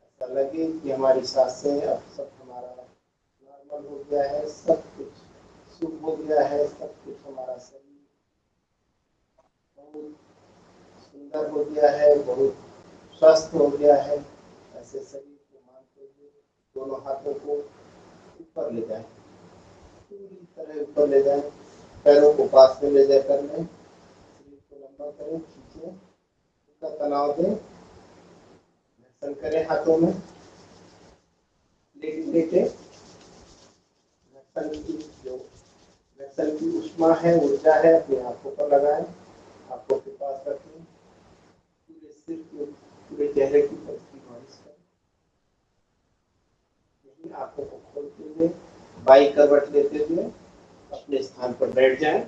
ऐसा लगे कि हमारी सांसें अब सब हमारा नॉर्मल हो गया है, सब कुछ शुभ हो गया है, सब कुछ हमारा शरीर बहुत सुंदर हो गया है, बहुत स्वस्थ हो गया है। ऐसे शरीर को मानते हुए दोनों हाथों को ऊपर ले जाएं, पूरी तरह ऊपर ले जाएं, पैरों को पास में ले जाकर लें, शरीर को लंबा करें, खींचें, उसका तनाव दें, घर्षण करें हाथों में, लेटे लेटे घर्षण की जो घर्षण की ऊष्मा है, ऊर्जा है, अपनी आंखों पर लगाएं, आंखों के पास रखें, पूरे सिर को, पूरे चेहरे की तरफ की मालिश करें, यही आंखों को खोलते हुए बाई करवट लेते हुए अपने स्थान पर बैठ जाएं।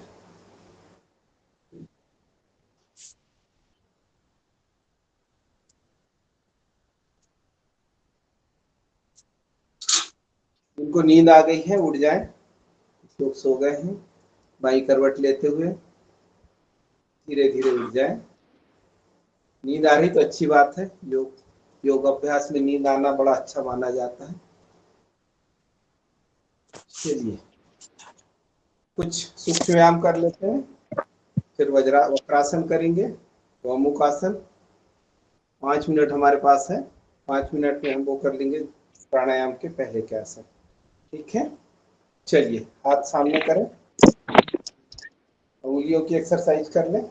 उनको नींद आ गई है, उठ जाएं, लोग सो गए हैं, बाई करवट लेते हुए धीरे धीरे उठ जाएं। नींद आ रही तो अच्छी बात है, योग अभ्यास में नींद आना बड़ा अच्छा माना जाता है। चलिए कुछ सूक्ष्म व्यायाम कर लेते हैं, फिर वज्रासन करेंगे, गौमुख आसन 5 मिनट हमारे पास है, 5 मिनट में हम वो कर लेंगे प्राणायाम के पहले के आसन। ठीक है, चलिए हाथ सामने करें, उंगलियों की एक्सरसाइज कर लें।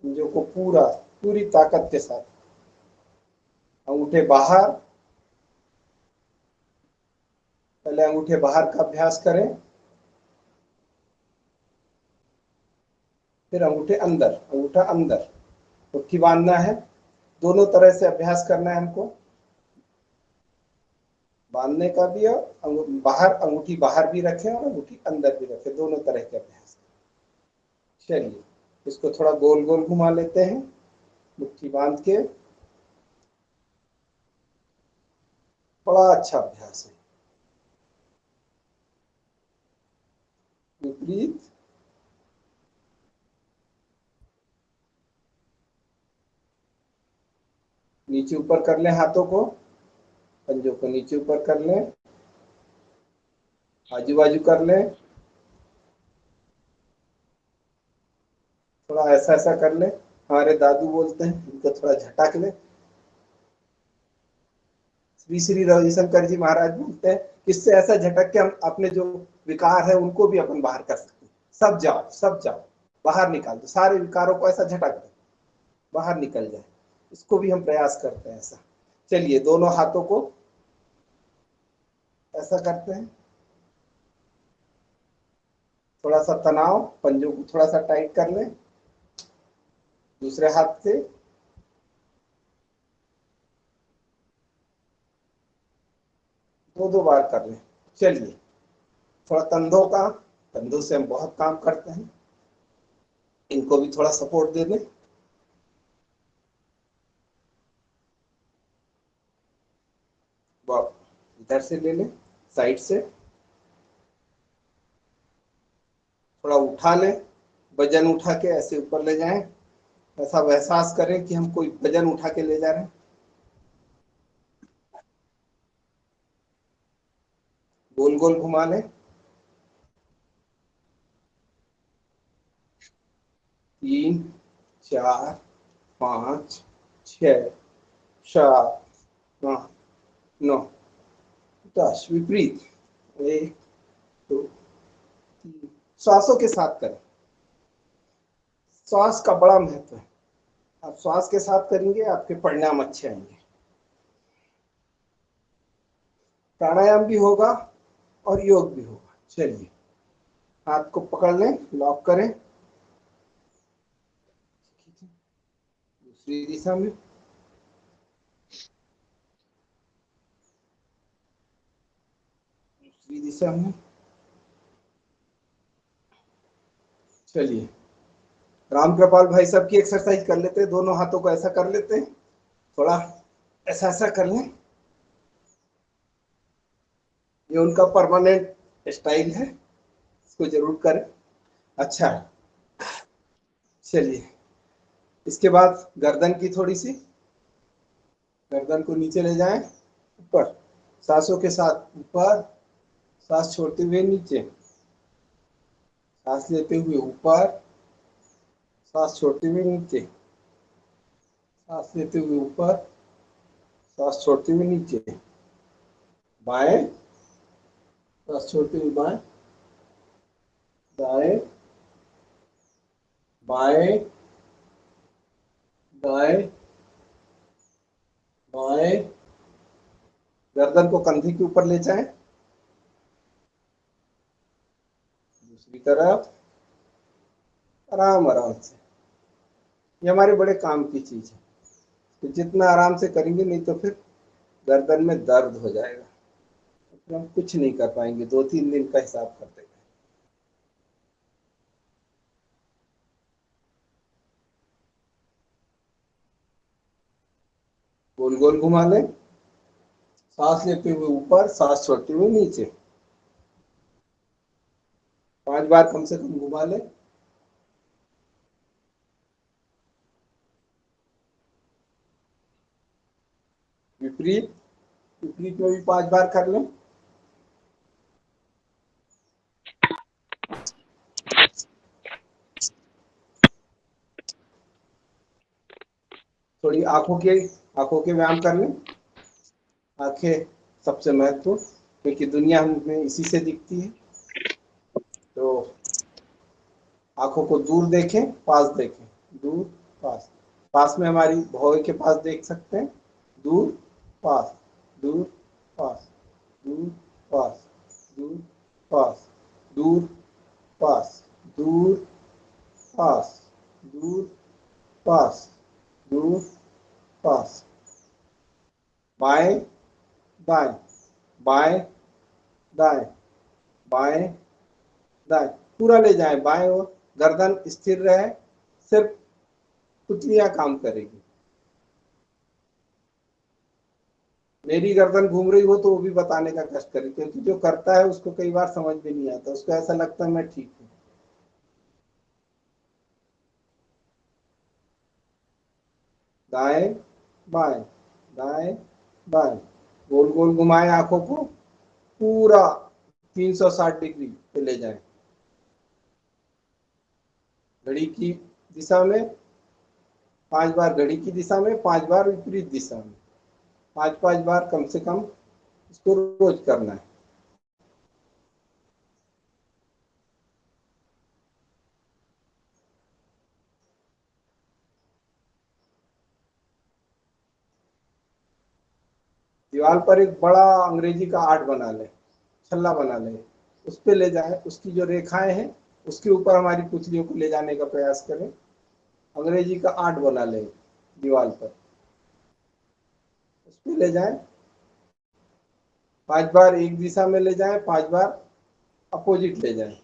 जो को पूरी ताकत के साथ अंगूठे बाहर, पहले अंगूठे बाहर का अभ्यास करें, फिर अंगूठे अंदर, अंगूठा अंदर, मुट्ठी बांधना है, दोनों तरह से अभ्यास करना है हमको, बांधने का भी और बाहर, अंगूठी बाहर भी रखें और अंगूठी अंदर भी रखें, दोनों तरह के अभ्यास। चलिए इसको थोड़ा गोल गोल घुमा लेते हैं, मुट्ठी बांध के, बड़ा अच्छा अभ्यास है। विपरीत, नीचे ऊपर कर लें हाथों को, पंजों को नीचे ऊपर कर लें, आजू बाजू कर लें, थोड़ा ऐसा ऐसा कर लें। हमारे दादू बोलते हैं इनको थोड़ा झटक लें। श्री श्री रविशंकर जी महाराज बोलते हैं किससे ऐसा झटक के हम अपने जो विकार है उनको भी अपन बाहर कर सकते हैं। सब जाओ, बाहर निकाल दो, सारे विकारों को ऐसा झटक दो, बाहर निकल जाए। इसको भी हम प्रयास करते हैं ऐसा। चलिए दोनों हाथों को ऐसा करते हैं, थोड़ा सा तनाव, पंजों को थोड़ा सा टाइट कर लें, दूसरे हाथ से दो बार कर लें। चलिए थोड़ा कंधों से हम बहुत काम करते हैं, इनको भी थोड़ा सपोर्ट दे दें। इधर से ले लें, साइड से थोड़ा उठा लें, वजन उठा के ऐसे ऊपर ले जाएं। ऐसा एहसास करें कि हम कोई वजन उठा के ले जा रहे हैं। गोल गोल घुमा लें, 3 4 5 6 7 8 9 10। विपरीत, 1 2 3। श्वासों के साथ करें, श्वास का बड़ा महत्व है। आप श्वास के साथ करेंगे आपके परिणाम अच्छे आएंगे। प्राणायाम भी होगा और योग भी होगा। चलिए हाथ को पकड़ लें, लॉक करें, दूसरी दिशा में, दूसरी दिशा में। चलिए राम कृपाल भाई साहब की एक्सरसाइज कर लेते हैं। दोनों हाथों को ऐसा कर लेते हैं, थोड़ा ऐसा ऐसा कर लें। ये उनका परमानेंट स्टाइल है, इसको जरूर करें, अच्छा है। चलिए इसके बाद गर्दन की थोड़ी सी, गर्दन को नीचे ले जाएं, ऊपर, सांसों के साथ ऊपर, सांस छोड़ते हुए नीचे, सांस लेते हुए ऊपर, सांस छोड़ते हुए नीचे, सांस लेते हुए ऊपर, सांस छोड़ते हुए नीचे, बाएं, सांस छोड़ते हुए बाएं, दाएं, बाएं, दाएं, बाएं। गर्दन को कंधे के ऊपर ले जाएं, दूसरी तरफ, आराम आराम से। ये हमारे बड़े काम की चीज है, तो जितना आराम से करेंगे, नहीं तो फिर गर्दन में दर्द हो जाएगा, तो हम कुछ नहीं कर पाएंगे। 2-3 दिन का हिसाब कर देंगे। गोल गोल घुमा लें, सांस लेते हुए ऊपर, सांस छोड़ते हुए नीचे, 5 बार कम से कम घुमा लें। विपरीत, विपरीत में भी 5 बार कर लें। थोड़ी आंखों के व्यायाम कर लें। आंखें सबसे महत्वपूर्ण, क्योंकि दुनिया हमें इसी से दिखती है। तो आंखों को दूर देखें, पास देखें, दूर पास। पास में हमारी भौहें के पास देख सकते हैं, दूर पास, दूर पास, दूर पास, दूर पास, दूर पास, दूर पास, दूर पास, दूर पास। बाएं दाएं, बाएं दाएं, बाएं दाएं, पूरा ले जाएं बाएं ओर। गर्दन स्थिर रहे, सिर्फ पुतलियां काम करेगी। मेरी गर्दन घूम रही हो तो वो भी बताने का कष्ट करें, क्योंकि जो करता है उसको कई बार समझ में नहीं आता, उसको ऐसा लगता है मैं ठीक हूँ। दाएं बाएं, दाएं बाएं, गोल गोल घुमाएं आंखों को, पूरा 360 डिग्री पे ले जाएं। घड़ी की दिशा में 5 बार, घड़ी की दिशा में 5 बार, विपरीत दिशा में 5-5 बार कम से कम इसको रोज करना है। दीवार पर एक बड़ा अंग्रेजी का आर्ट बना लें, छल्ला बना लें, उस पे ले जाएं, उसकी जो रेखाएं हैं उसके ऊपर हमारी पुतलियों को ले जाने का प्रयास करें। अंग्रेजी का आर्ट बना लें दीवार पर, उस पे ले जाएं। 5 बार एक दिशा में ले जाएं, 5 बार अपोजिट ले जाएं।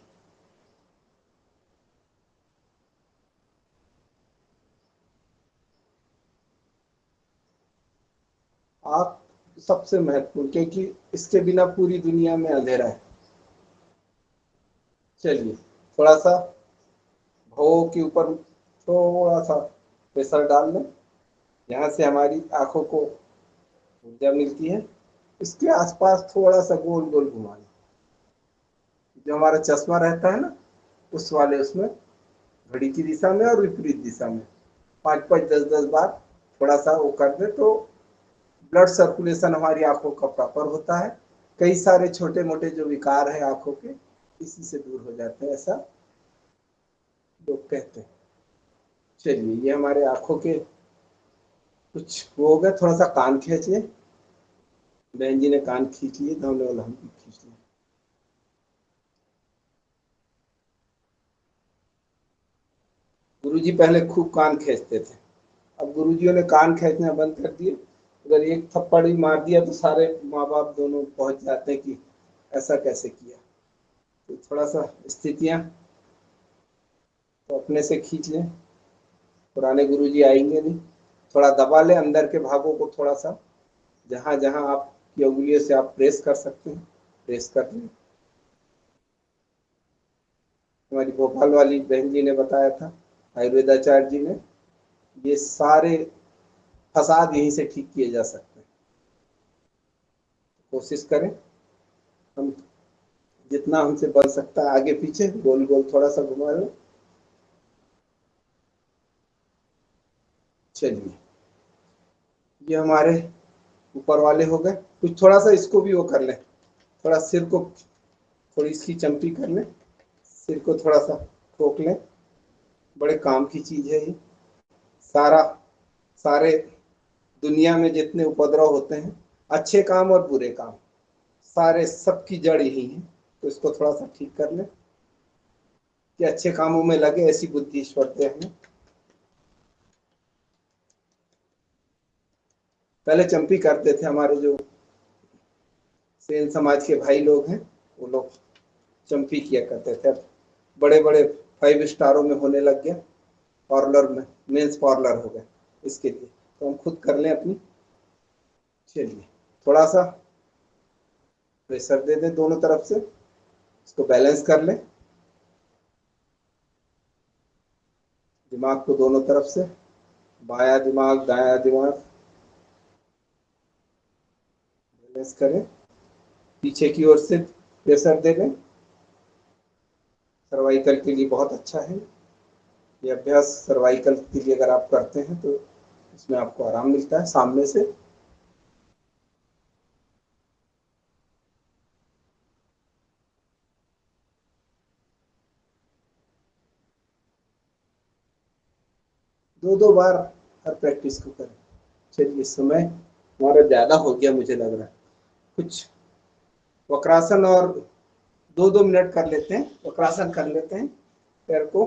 आप सबसे महत्वपूर्ण, क्योंकि इसके बिना पूरी दुनिया में अंधेरा है। चलिए थोड़ा सा भौं के ऊपर थोड़ा सा प्रेशर डाल लें, यहाँ से हमारी आंखों को ऊर्जा मिलती है। इसके आसपास थोड़ा सा गोल गोल घुमा लें, जो हमारा चश्मा रहता है ना, उस वाले उसमें घड़ी की दिशा में और विपरीत दिशा में 5-5, 10-10 बार थोड़ा सा वो कर दे तो ब्लड सर्कुलेशन हमारी आंखों का प्रॉपर होता है। कई सारे छोटे मोटे जो विकार है आंखों के, इसी से दूर हो जाते हैं, ऐसा लोग कहते हैं। चलिए ये हमारे आंखों के कुछ वो हो गए। थोड़ा सा कान खींच लें, बहन जी ने कान खींच लिए, दोनों वाला हम भी खींच लें। गुरुजी पहले खूब कान खींचते थे, अब गुरुजियों ने कान खींचना बंद कर दिए। अगर एक थप्पड़ ही मार दिया तो सारे माँ बाप दोनों पहुंच जाते हैं कि ऐसा कैसे किया। तो थोड़ा सा स्थितियां तो अपने से खींच लें, पुराने गुरुजी आएंगे नहीं। थोड़ा दबा लें अंदर के भागों को, थोड़ा सा जहां जहां आपकी उंगलियों से आप प्रेस कर सकते हैं प्रेस कर लें। हमारी भोपाल वाली बहन जी ने बताया था, आयुर्वेदाचार्य जी ने, ये सारे फसाद यहीं से ठीक किए जा सकते हैं। कोशिश करें हम, जितना हमसे बन सकता है आगे पीछे गोल गोल थोड़ा सा घुमा लो। चलिए ये हमारे ऊपर वाले हो गए। कुछ थोड़ा सा इसको भी वो कर लें, थोड़ा सिर को, थोड़ी इसकी चंपी कर लें, सिर को थोड़ा सा ठोक लें। बड़े काम की चीज है ये। सारा सारे दुनिया में जितने उपद्रव होते हैं, अच्छे काम और बुरे काम, सारे सबकी जड़ यही है। तो इसको थोड़ा सा ठीक कर लें कि अच्छे कामों में लगे, ऐसी बुद्धि ईश्वर दे हमें। पहले चंपी करते थे हमारे जो सेन समाज के भाई लोग हैं, वो लोग चंपी किया करते थे। अब बड़े बड़े 5 स्टारों में होने लग गया, पार्लर में मेंस पार्लर हो गए इसके लिए। तो हम खुद कर लें अपनी। चलिए थोड़ा सा प्रेशर दे दें दोनों तरफ से, इसको बैलेंस कर लें। दिमाग को दोनों तरफ से, बायां दिमाग दायां दिमाग बैलेंस करें। पीछे की ओर से प्रेशर दे दें, सर्वाइकल के लिए बहुत अच्छा है ये अभ्यास। सर्वाइकल के लिए अगर आप करते हैं तो इसमें आपको आराम मिलता है सामने से। दो दो बार हर प्रैक्टिस को करें। चलिए समय हमारा ज्यादा हो गया मुझे लग रहा है। कुछ वक्रासन और 2-2 मिनट कर लेते हैं, वक्रासन कर लेते हैं। पैर को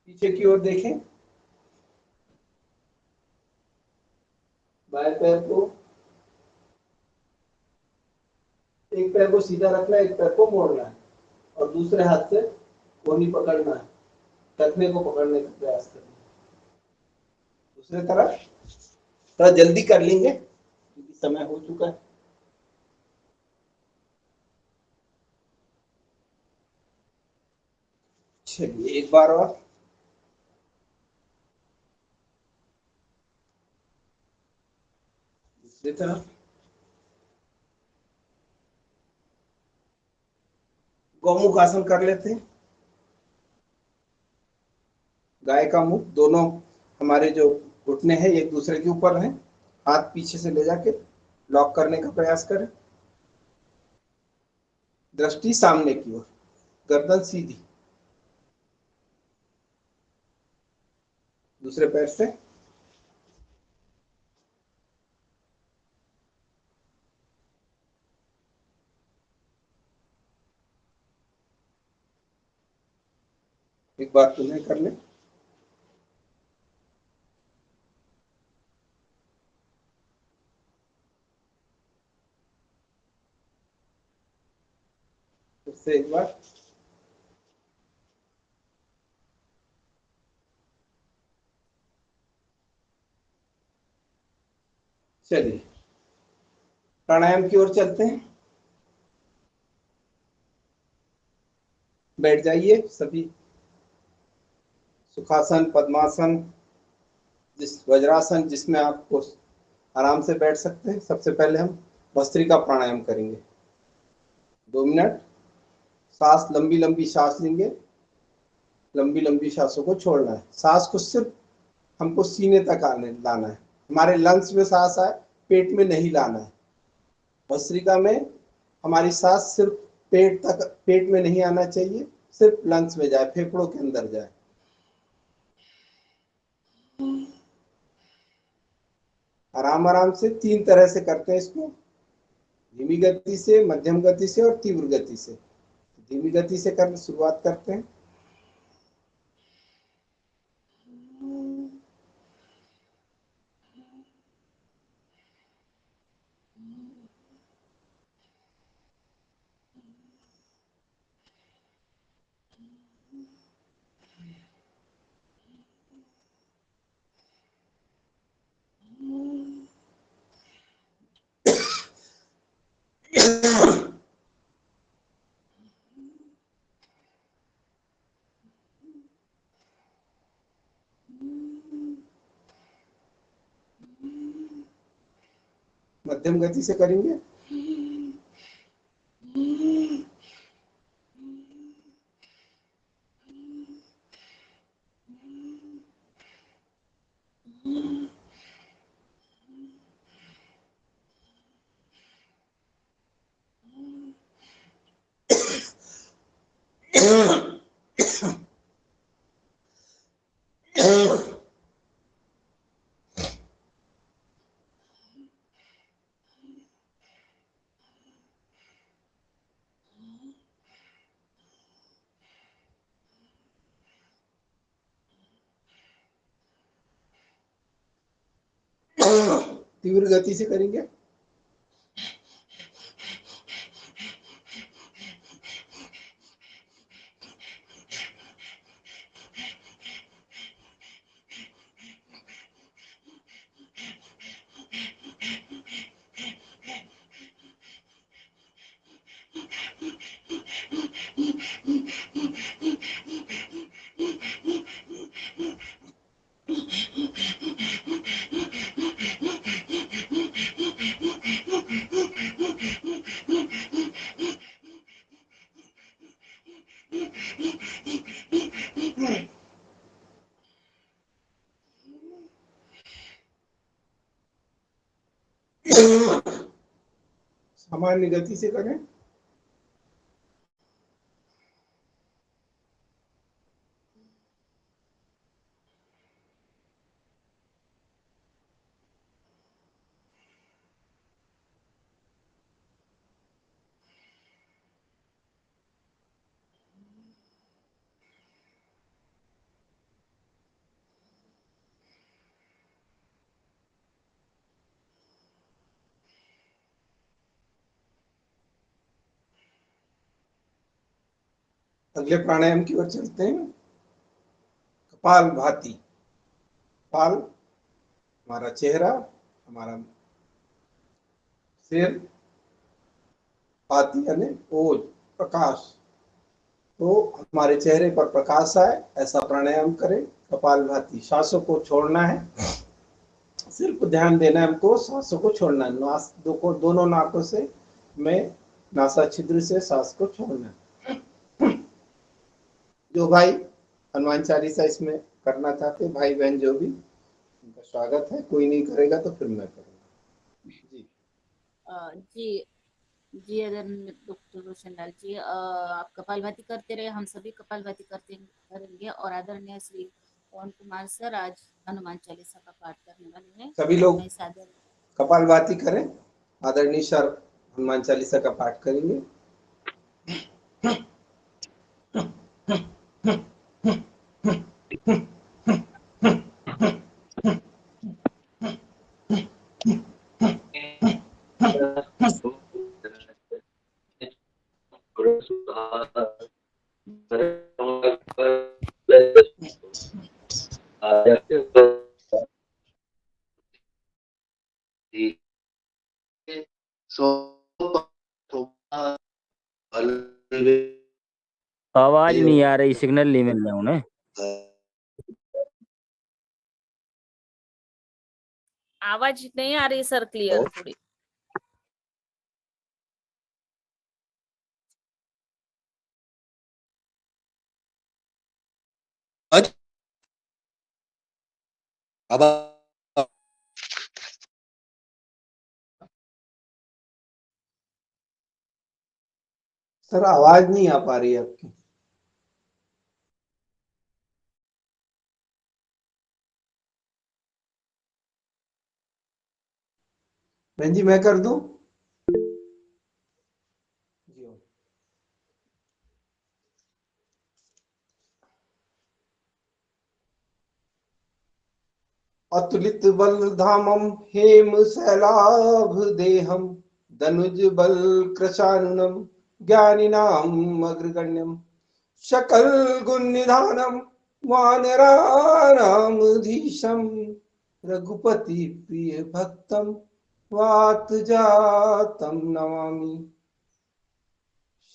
पीछे की ओर देखें, बाएं पैर को, एक पैर को सीधा रखना है, एक पैर को मोड़ना है और दूसरे हाथ से कोहनी पकड़ना है, टखने को पकड़ने का प्रयास करना है। दूसरे तरफ थोड़ा जल्दी कर लेंगे क्योंकि समय हो चुका है। चलिए एक बार और, दूसरी तरफ गौमुख आसन कर लेते हैं। गाय का मुख, दोनों हमारे जो घुटने हैं एक दूसरे के ऊपर हैं, हाथ पीछे से ले जाके लॉक करने का प्रयास करें। दृष्टि सामने की ओर, गर्दन सीधी। दूसरे पैर से एक बार पुनः कर लें। फिर से एक बार। चलिए प्राणायाम की ओर चलते हैं। बैठ जाइए सभी। सुखासन, पद्मासन, वज्रासन, जिसमें आपको आराम से बैठ सकते हैं। सबसे पहले हम भस्त्रिका प्राणायाम करेंगे। 2 मिनट सांस, लंबी लंबी सांस लेंगे, लंबी लंबी सांसों को छोड़ना है। सांस को सिर्फ हमको सीने तक आने लाना है, हमारे लंग्स में सांस आए, पेट में नहीं लाना है। भस्त्रिका में हमारी सांस सिर्फ पेट तक, पेट में नहीं आना चाहिए, सिर्फ लंग्स में जाए, फेफड़ों के अंदर जाए। आराम आराम से 3 तरह से करते हैं इसको, धीमी गति से, मध्यम गति से और तीव्र गति से। धीमी गति से करने शुरुआत करते हैं। मध्यम गति से करेंगे। तीव्र गति से करेंगे। सामान्य गति से करें। अगले प्राणायाम की ओर चलते हैं। कपाल भाती। कपाल हमारा चेहरा, हमारा सिर, भाती यानी ओज, प्रकाश। तो हमारे चेहरे पर प्रकाश आए, ऐसा प्राणायाम करें। कपाल भाती। सांसों को छोड़ना है, सिर्फ ध्यान देना है हमको, सांसों को छोड़ना है, दोनों नाकों से में नासा छिद्र से सांस को छोड़ना है। जो भाई हनुमान चालीसा इसमें करना चाहते, भाई बहन जो भी, उनका स्वागत है। कोई नहीं करेगा तो फिर मैं करूँगा। जी जी जी, आदरणीय डॉक्टर रोशनलाल जी, आप कपालभाति करते रहे, हम सभी कपालभाति करेंगे। और आदरणीय श्री पवन कुमार सर आज हनुमान चालीसा का पाठ करने वाले हैं। सभी लोग मैं सादर कपालभाति करें, आदरणीय सर हनुमान चालीसा का पाठ करेंगे। आवाज नहीं आ रही, सिग्नल नहीं मिल रहा उन्हें। आवाज नहीं आ रही सर क्लियर थोड़ी। सर आवाज नहीं आ पा रही है आपकी। बहन जी मैं कर दूं? अतुलित बल धामम हेम शैलाभ देहम धनुज बल कृशानुनम ज्ञानिनाम अग्रगण्यम सकल गुण निधानम वानराणाम धीशम रघुपति प्रिय भक्तम वात जातम नमामि।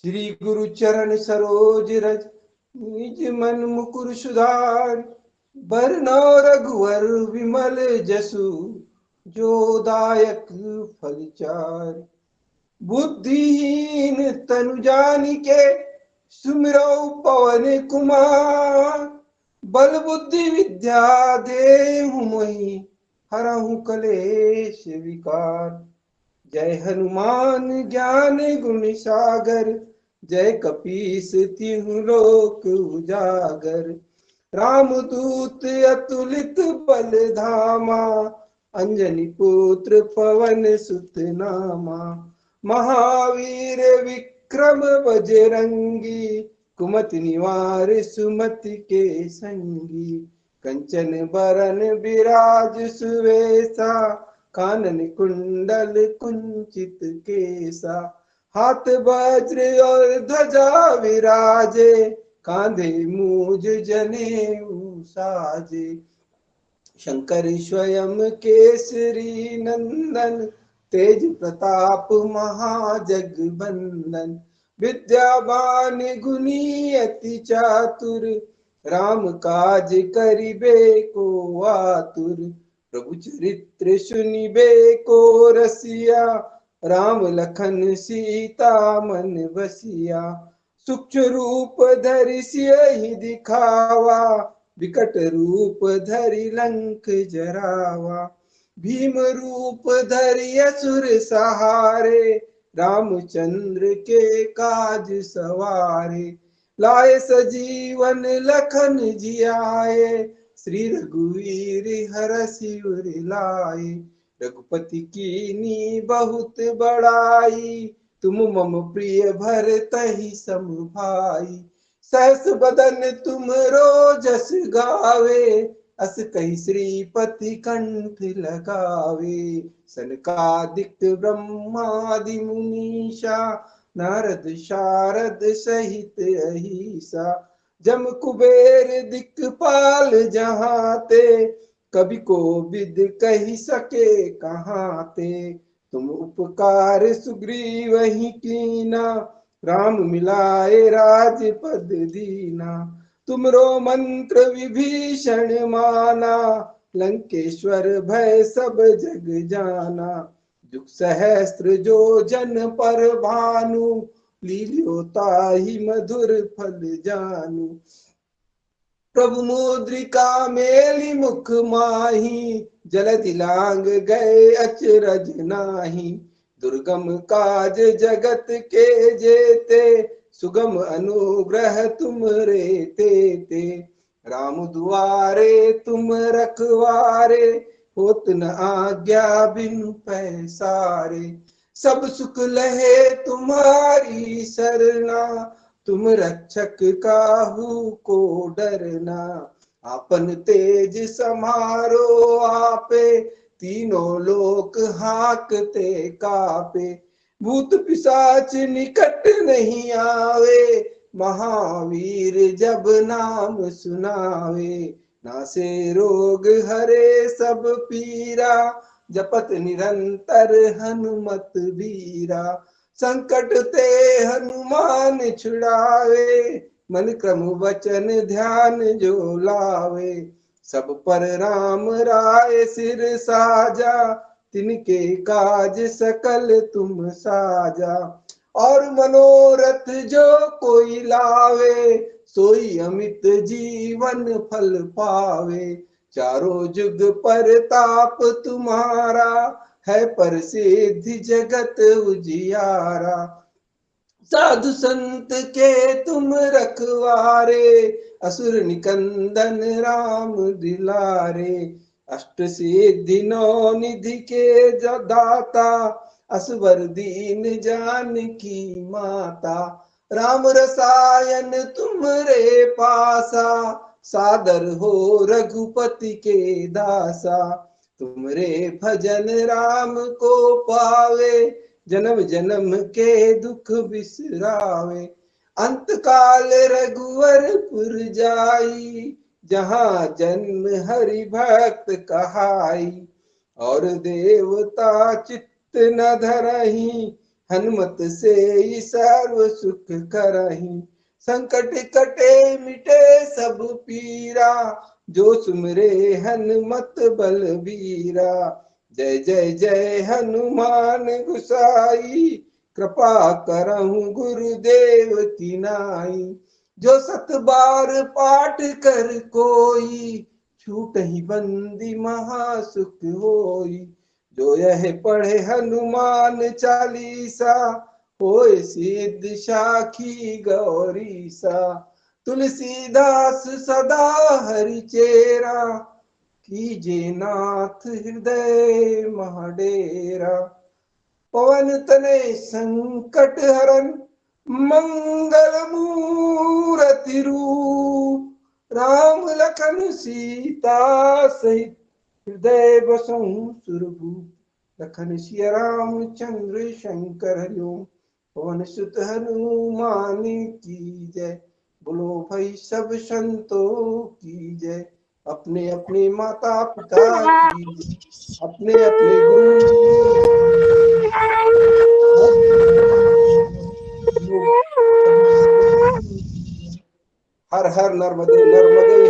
श्री गुरु चरण सरोज रज निज मन मुकुर सुधार बरनौ रघुवर विमल जसु जो दायक फल चार। बुद्धिहीन तनु जानिके सुमिरौ पवन कुमार बल बुद्धि विद्या देहु मोहि हरहु कलेश विकार। जय हनुमान ज्ञान गुण सागर जय कपीस तिहु लोक उजागर। रामदूत अतुलित बल धामा अंजनी पुत्र पवन सुत नामा। महावीर विक्रम बजरंगी कुमति निवार सुमति के संगी। कंचन बरन विराज सुवेशा कानन कुंडल कुंचित केसा। हाथ वज्र और ध्वजा विराजे कांधे मूज जनेऊ साजे। शंकर स्वयं केसरी नंदन तेज प्रताप महाजगबंदन। विद्यावान गुणी अति चातुर राम काज करिबे को आतुर। प्रभु चरित्र सुनिबे को रसिया राम लखन सीता मन बसिया। सूक्ष्म रूप धरि सियहि दिखावा विकट रूप धरि लंक जरावा। भीम रूप धरि असुर सहारे रामचंद्र के काज सवारे। लाए सजीवन लखन जियाए श्री रघुवीर हरषि उर लाए। रघुपति कीनी बहुत बड़ाई तुम मम प्रिय भरतहि सम भाई। सहस बदन तुम रोजस गावे अस कहि श्रीपति कंठ लगावे। सनकादिक ब्रह्मादि मुनीषा नारद शारद सहित अहिसा। जम कुबेर दिक्पाल जहाँ ते कवि को विद कही सके कहाँ ते। तुम उपकार सुग्रीवहि कीना राम मिलाए राजपद दीना। तुमरो मंत्र विभीषण माना लंकेश्वर भय सब जग जाना, जुग सहस्त्र जो जन पर भानु, लील्योता ही मधुर फल जानू। प्रभु मुद्रिका मेली मुख माही, जलधि लांग गए अचरज नाही। दुर्गम काज जगत के जेते, सुगम अनुग्रह तुम रे ते। राम दुआरे तुम रखवारे, होत न आज्ञा बिनु पैसारे। सब सुख लहे तुम्हारी सरना, तुम रक्षक काहू को डरना। आपन तेज समारो आपे, तीनों लोक हाकते कापे। भूत पिशाच निकट नहीं आवे, महावीर जब नाम सुनावे। नासे रोग हरे सब पीरा, जपत निरंतर हनुमत बीरा। संकट ते हनुमान छुड़ावे, मन क्रम वचन ध्यान जो लावे। सब पर राम राय सिर साजा, तिनके काज सकल तुम साजा। और मनोरथ जो कोई लावे, सोई अमित जीवन फल पावे। चारों जुग परताप तुम्हारा, है प्रसिद्ध जगत उजियारा। साधु संत के तुम रखवारे, असुर निकंदन राम दिलारे। अष्ट सिद्धि नौ निधि के दाता, असवर दीन जानकी माता। राम रसायन तुम रे पासा, सादर हो रघुपति के दासा। तुमरे भजन राम को पावे, जन्म जन्म के दुख बिसरावे। अंत काल रघुवरपुर जाई, जहाँ जन्म हरि भक्त कहाई। और देवता चित्त न धरही, हनुमत से ही सर्व सुख करही। संकट कटे मिटे सब पीरा, जो सुमरे हनुमत बलबीरा। जय जय जय हनुमान गुसाई, कृपा करहु गुरुदेव की नाई। जो सत बार पाठ कर कोई, छूट ही बंदी महासुख होई। जो यह पढ़े हनुमान चालीसा, होए सिद्ध साखी गौरीसा। तुलसीदास सदा हरिचेरा, कीजे नाथ हृदय महाडेरा। पवन तने संकट हरन, मंगल मूर्ति रूप। राम लखन सीता सहित, हृदय बसहु सुरभूप। लखन सिया राम चंद्र शंकर हरिओम, पवन सुत हनुमान की जय। बोलो भाई सब संतों की जय। अपने अपने माता पिता की जय, अपने अपने गुरु हर हर नर्मदे नर्मदे।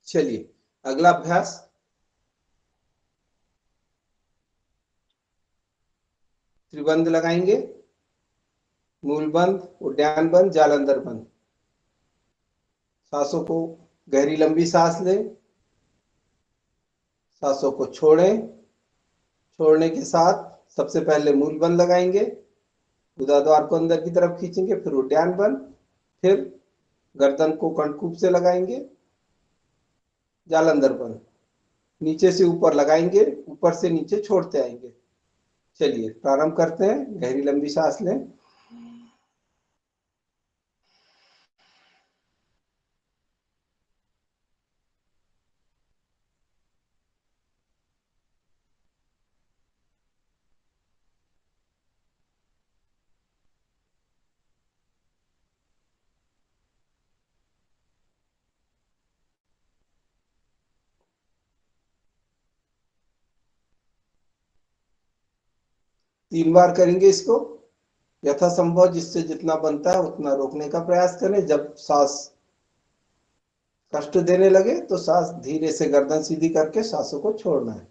चलिए अगला अभ्यास। त्रिबंध लगाएंगे, मूल बंध, उद्यान बंध, जालंधर बंध। सांसों को गहरी लंबी सांस लें, सांसों को छोड़ें। छोड़ने के साथ सबसे पहले मूल बंध लगाएंगे, गुदाद्वार को अंदर की तरफ खींचेंगे, फिर उद्यान बंध, फिर गर्दन को कंठकूप से लगाएंगे, जालंधर बंध। नीचे से ऊपर लगाएंगे, ऊपर से नीचे छोड़ते आएंगे। चलिए प्रारंभ करते हैं। गहरी लंबी सांस लें, 3 बार करेंगे इसको यथासंभव, जिससे जितना बनता है उतना रोकने का प्रयास करें। जब सांस कष्ट देने लगे तो सांस धीरे से गर्दन सीधी करके सांसों को छोड़ना है।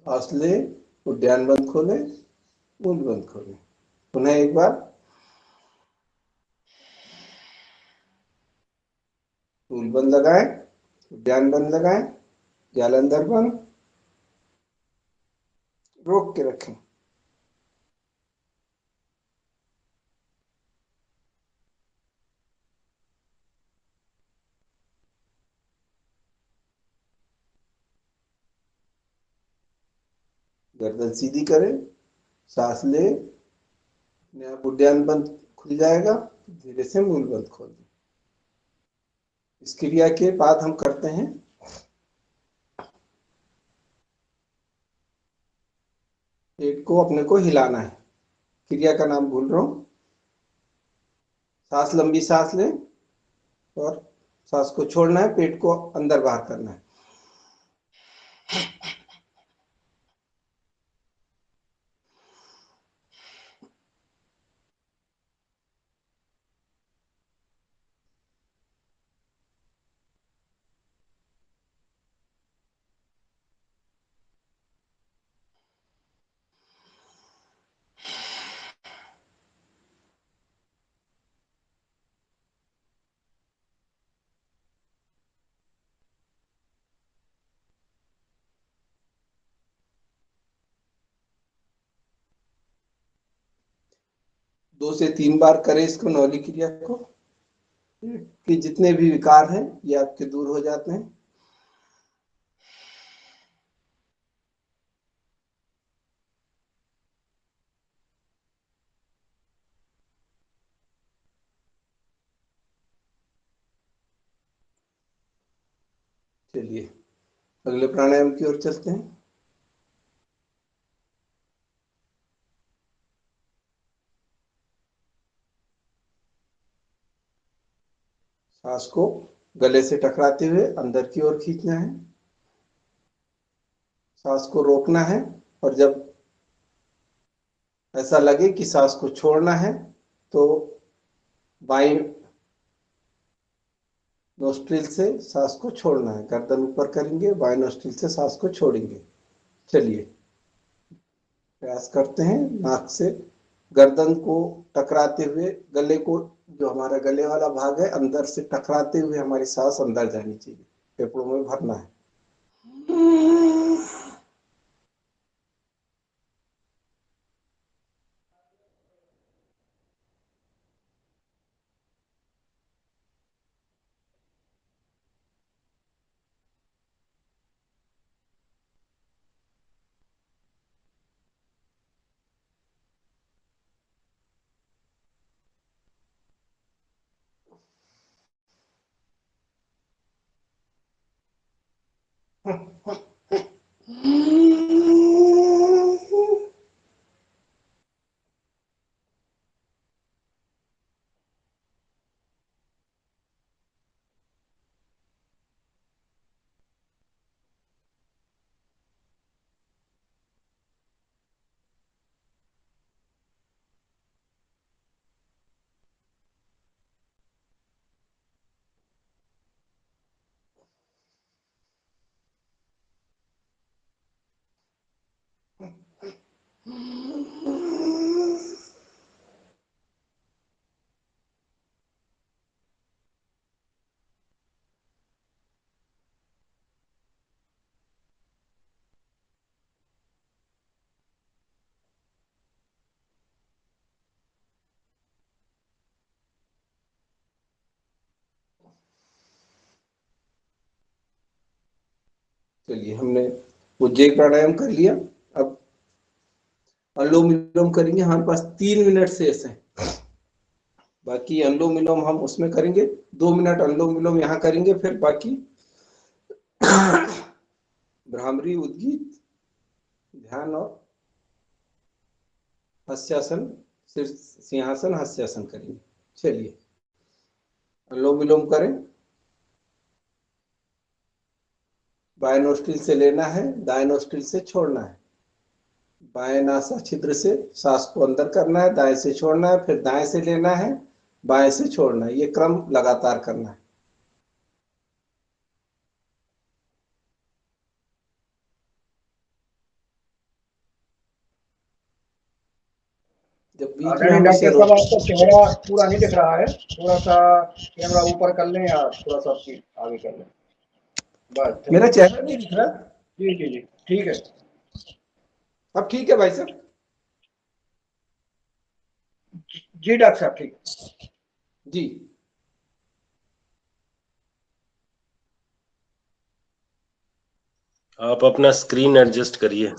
सांस ले, उद्यान बंद खोले, मूल बंद खोले। पुनः एक बार, मूल बंद लगाएं, उद्यान बंद लगाएं, जालंधर बंद, रोक के रखें। गर्दन सीधी करें, सांस ले, अपने आप उद्यान बंद खुल जाएगा, धीरे से मूल बंद खोल दें। इस क्रिया के बाद हम करते हैं पेट को अपने को हिलाना है। क्रिया का नाम भूल रहा हूं। सांस, लंबी सांस लें और सांस को छोड़ना है, पेट को अंदर बाहर करना है। दो से 3 बार करें इसको, नौली क्रिया को। कि जितने भी विकार हैं ये आपके दूर हो जाते हैं। चलिए अगले प्राणायाम की ओर चलते हैं। सांस को गले से टकराते हुए अंदर की ओर खींचना है। सांस को रोकना है और जब ऐसा लगे कि सांस को छोड़ना है तो बाईं नोस्ट्रिल से सांस को छोड़ना है। गर्दन ऊपर करेंगे, बाएं नोस्ट्रिल से सांस को छोड़ेंगे। चलिए प्रयास करते हैं। नाक से गर्दन को टकराते हुए गले को, जो हमारा गले वाला भाग है, अंदर से टकराते हुए हमारी सांस अंदर जानी चाहिए, फेफड़ों में भरना है। चलिए हमने उज्जैन प्राणायाम कर लिया। अब अनुलोम विलोम करेंगे। हमारे पास 3 मिनट शेष है। बाकी अनुलोम विलोम हम उसमें करेंगे, 2 मिनट अनुलोम विलोम यहाँ करेंगे, फिर बाकी भ्रामरी, उद्गीत, ध्यान और हस्यासन, सिंहासन, हस्यासन करेंगे। चलिए अनुलोम विलोम करें। बाएं नोस्ट्रिल से लेना है, दाएं नोस्ट्रिल से छोड़ना है। बाएं नासा छिद्र से सांस को अंदर करना है, दाएं से छोड़ना है, फिर दाएं से लेना है, बाएं से छोड़ना है। ये क्रम लगातार करना है। जब बीच में नहीं हम इसे डॉक्टर साहब, आपका चेहरा पूरा नहीं दिख रहा है, थोड़ा सा कैमरा ऊपर कर लें या थोड़ा सा आगे कर लें, बस मेरा चलिए। चेहरा नहीं दिख रहा? जी जी जी, ठीक है। अब ठीक है भाई साहब? जी डॉक्टर साहब, ठीक है। जी। आप अपना स्क्रीन एडजस्ट करिए।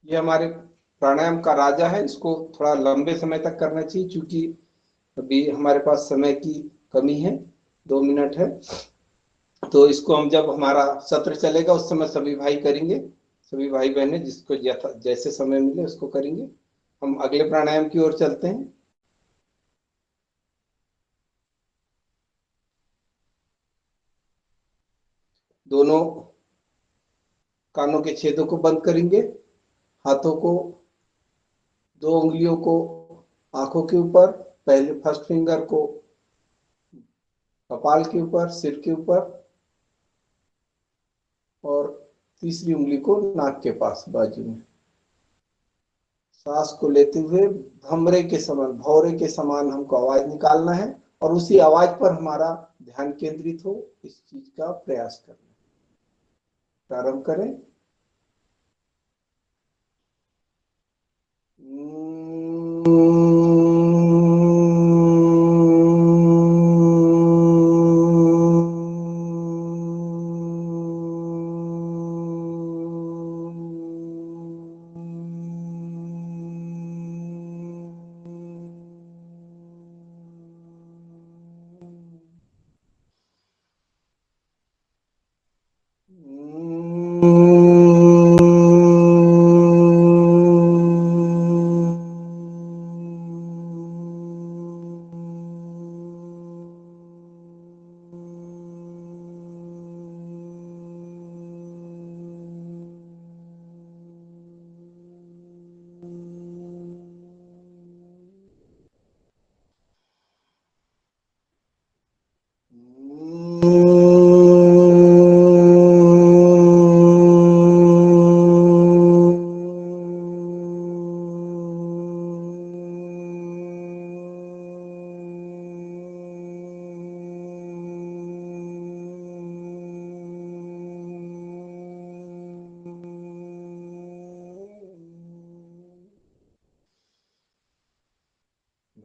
ये हमारे प्राणायाम का राजा है, इसको थोड़ा लंबे समय तक करना चाहिए, क्योंकि अभी हमारे पास समय की कमी है, 2 मिनट है। तो इसको हम जब हमारा सत्र चलेगा उस समय सभी भाई करेंगे, सभी भाई बहनें जिसको जैसे समय मिले उसको करेंगे। हम अगले प्राणायाम की ओर चलते हैं। दोनों कानों के छेदों को बंद करेंगे, हाथों को, 2 उंगलियों को आंखों के ऊपर, पहले फर्स्ट फिंगर को कपाल के ऊपर, सिर के ऊपर, और तीसरी उंगली को नाक के पास बाजू में। सांस को लेते हुए भमरे के समान, भौरे के समान हमको आवाज निकालना है, और उसी आवाज पर हमारा ध्यान केंद्रित हो, इस चीज का प्रयास करना। प्रारंभ करें।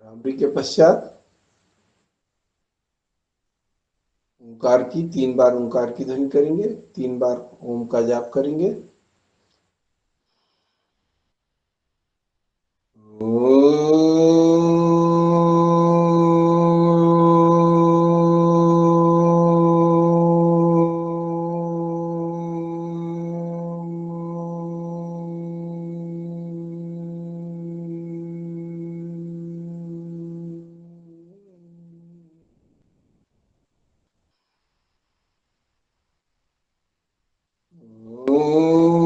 भ्रामरी के पश्चात ओंकार की 3 बार ओंकार की ध्वनि करेंगे, 3 बार ओम का जाप करेंगे। ओम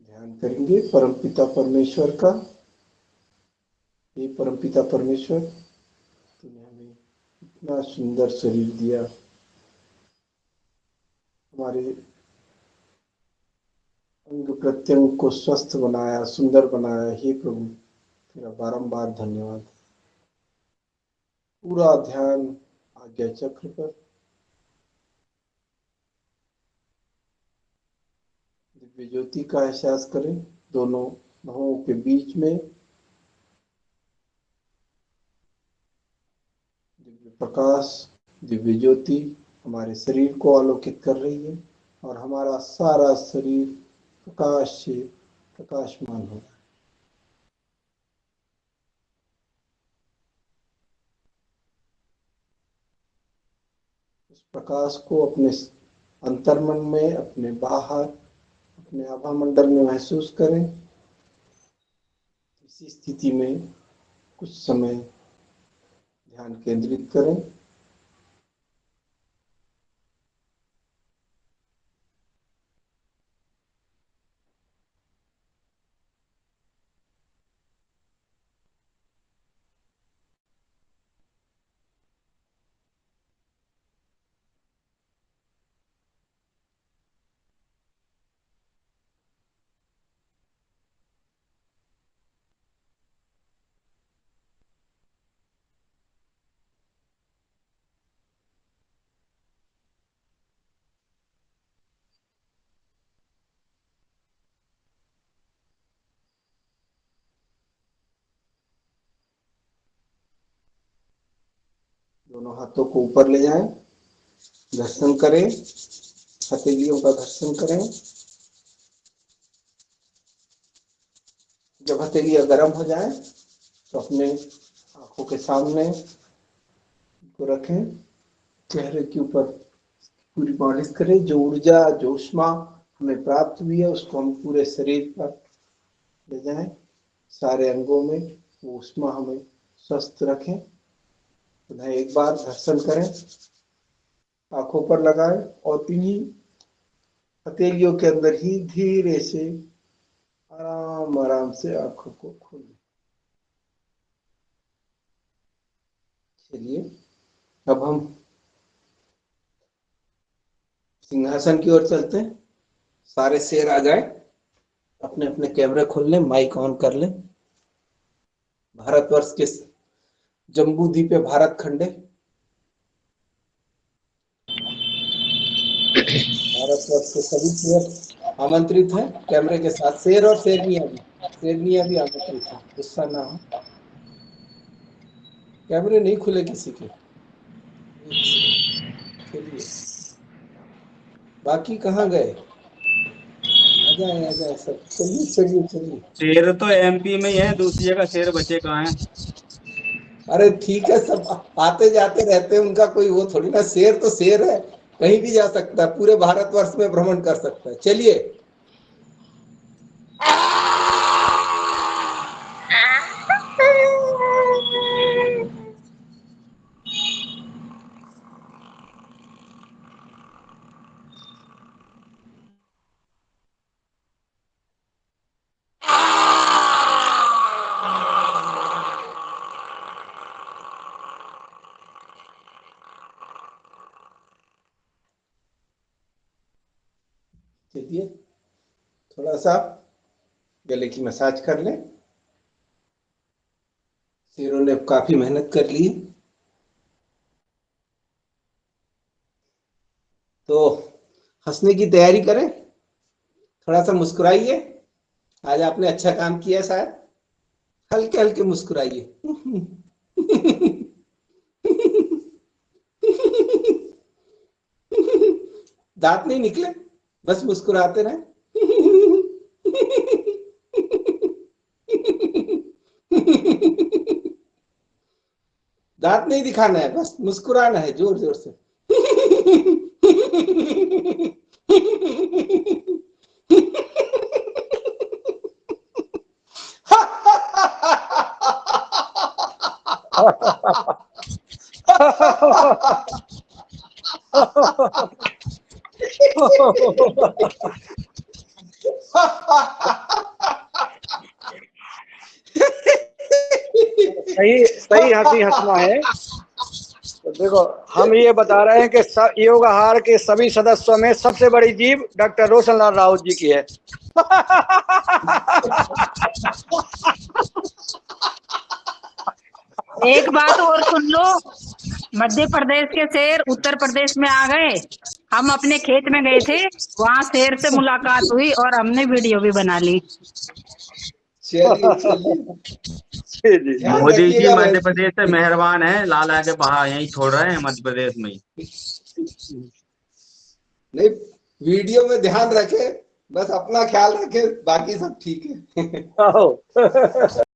ध्यान करेंगे परमपिता परमेश्वर का। हे परमपिता परमेश्वर, तूने हमें इतना सुंदर शरीर दिया, हमारे अंग प्रत्यंग को स्वस्थ बनाया, सुंदर बनाया। हे प्रभु, तेरा बारंबार धन्यवाद। पूरा ध्यान आज्ञा चक्र पर, दिव्य ज्योति का एहसास करें दोनों भवों के बीच में। दिव्य प्रकाश, दिव्य ज्योति हमारे शरीर को आलोकित कर रही है और हमारा सारा शरीर प्रकाश से प्रकाशमान हो रहा है। उस प्रकाश को अपने अंतर्मन में, अपने बाहर, अपने आभा मंडल में महसूस करें। इसी स्थिति में कुछ समय ध्यान केंद्रित करें। दोनों हाथों को ऊपर ले जाएं, घर्षण करें, हथेलियों का घर्षण करें। जब हथेलियां गर्म हो जाए तो अपने आंखों के सामने को रखें, चेहरे के ऊपर पूरी मालिश करें। जो ऊर्जा, जो ऊष्मा हमें प्राप्त हुई है उसको हम पूरे शरीर पर ले जाएं, सारे अंगों में वो ऊष्मा हमें स्वस्थ रखें। पुनः एक बार घर्षण करें, आंखों पर लगाएं और इन्हीं हथेलियों के अंदर ही धीरे से आराम आराम से आंखों को खोलें। चलिए अब हम सिंहासन की ओर चलते हैं। सारे शेर आ जाए, अपने अपने कैमरे खोल लें, माइक ऑन कर लें। भारतवर्ष के जम्बू द्वीप भारत खंडे, भारतवर्ष के सभी शेर आमंत्रित हैं कैमरे के साथ। शेर और शेरनियां भी आमंत्रित हैं, गुस्सा ना हो। कैमरे नहीं खुले किसी के। चलिए, बाकी कहाँ गए? आ जाए सब। चलिए चलिए चलिए। शेर तो एमपी में ही है, दूसरी जगह शेर बचे कहाँ हैं? अरे ठीक है, सब आते जाते रहते हैं, उनका कोई वो थोड़ी ना। शेर तो शेर है, कहीं भी जा सकता है, पूरे भारतवर्ष में भ्रमण कर सकता है। चलिए। चलिए थोड़ा सा गले की मसाज कर लें। शेरों ने काफी मेहनत कर ली, तो हंसने की तैयारी करें। थोड़ा सा मुस्कुराइए, आज आपने अच्छा काम किया शायद। हल्के हल्के मुस्कुराइए। दांत नहीं निकले, बस मुस्कुराते रहे। दांत नहीं दिखाना है, बस मुस्कुराना है जोर जोर से। सही सही हंसी हंसना है। तो देखो, हम ये बता रहे हैं कि योग आहार के सभी सदस्यों में सबसे बड़ी जीभ डॉक्टर रोशन लाल राउत जी की है। एक बात और सुन लो, मध्य प्रदेश के शेर उत्तर प्रदेश में आ गए। हम अपने खेत में गए थे, वहाँ शेर से मुलाकात हुई और हमने वीडियो भी बना ली। चलिए चलिए, जी ध्यान मोदी जी रखिएगा मध्य वैसे। प्रदेश से मेहरबान है, लाल आके बहा यहीं छोड़ रहे हैं मध्य प्रदेश में ही। नहीं, वीडियो में ध्यान रखे, बस अपना ख्याल रखे, बाकी सब ठीक है। जी।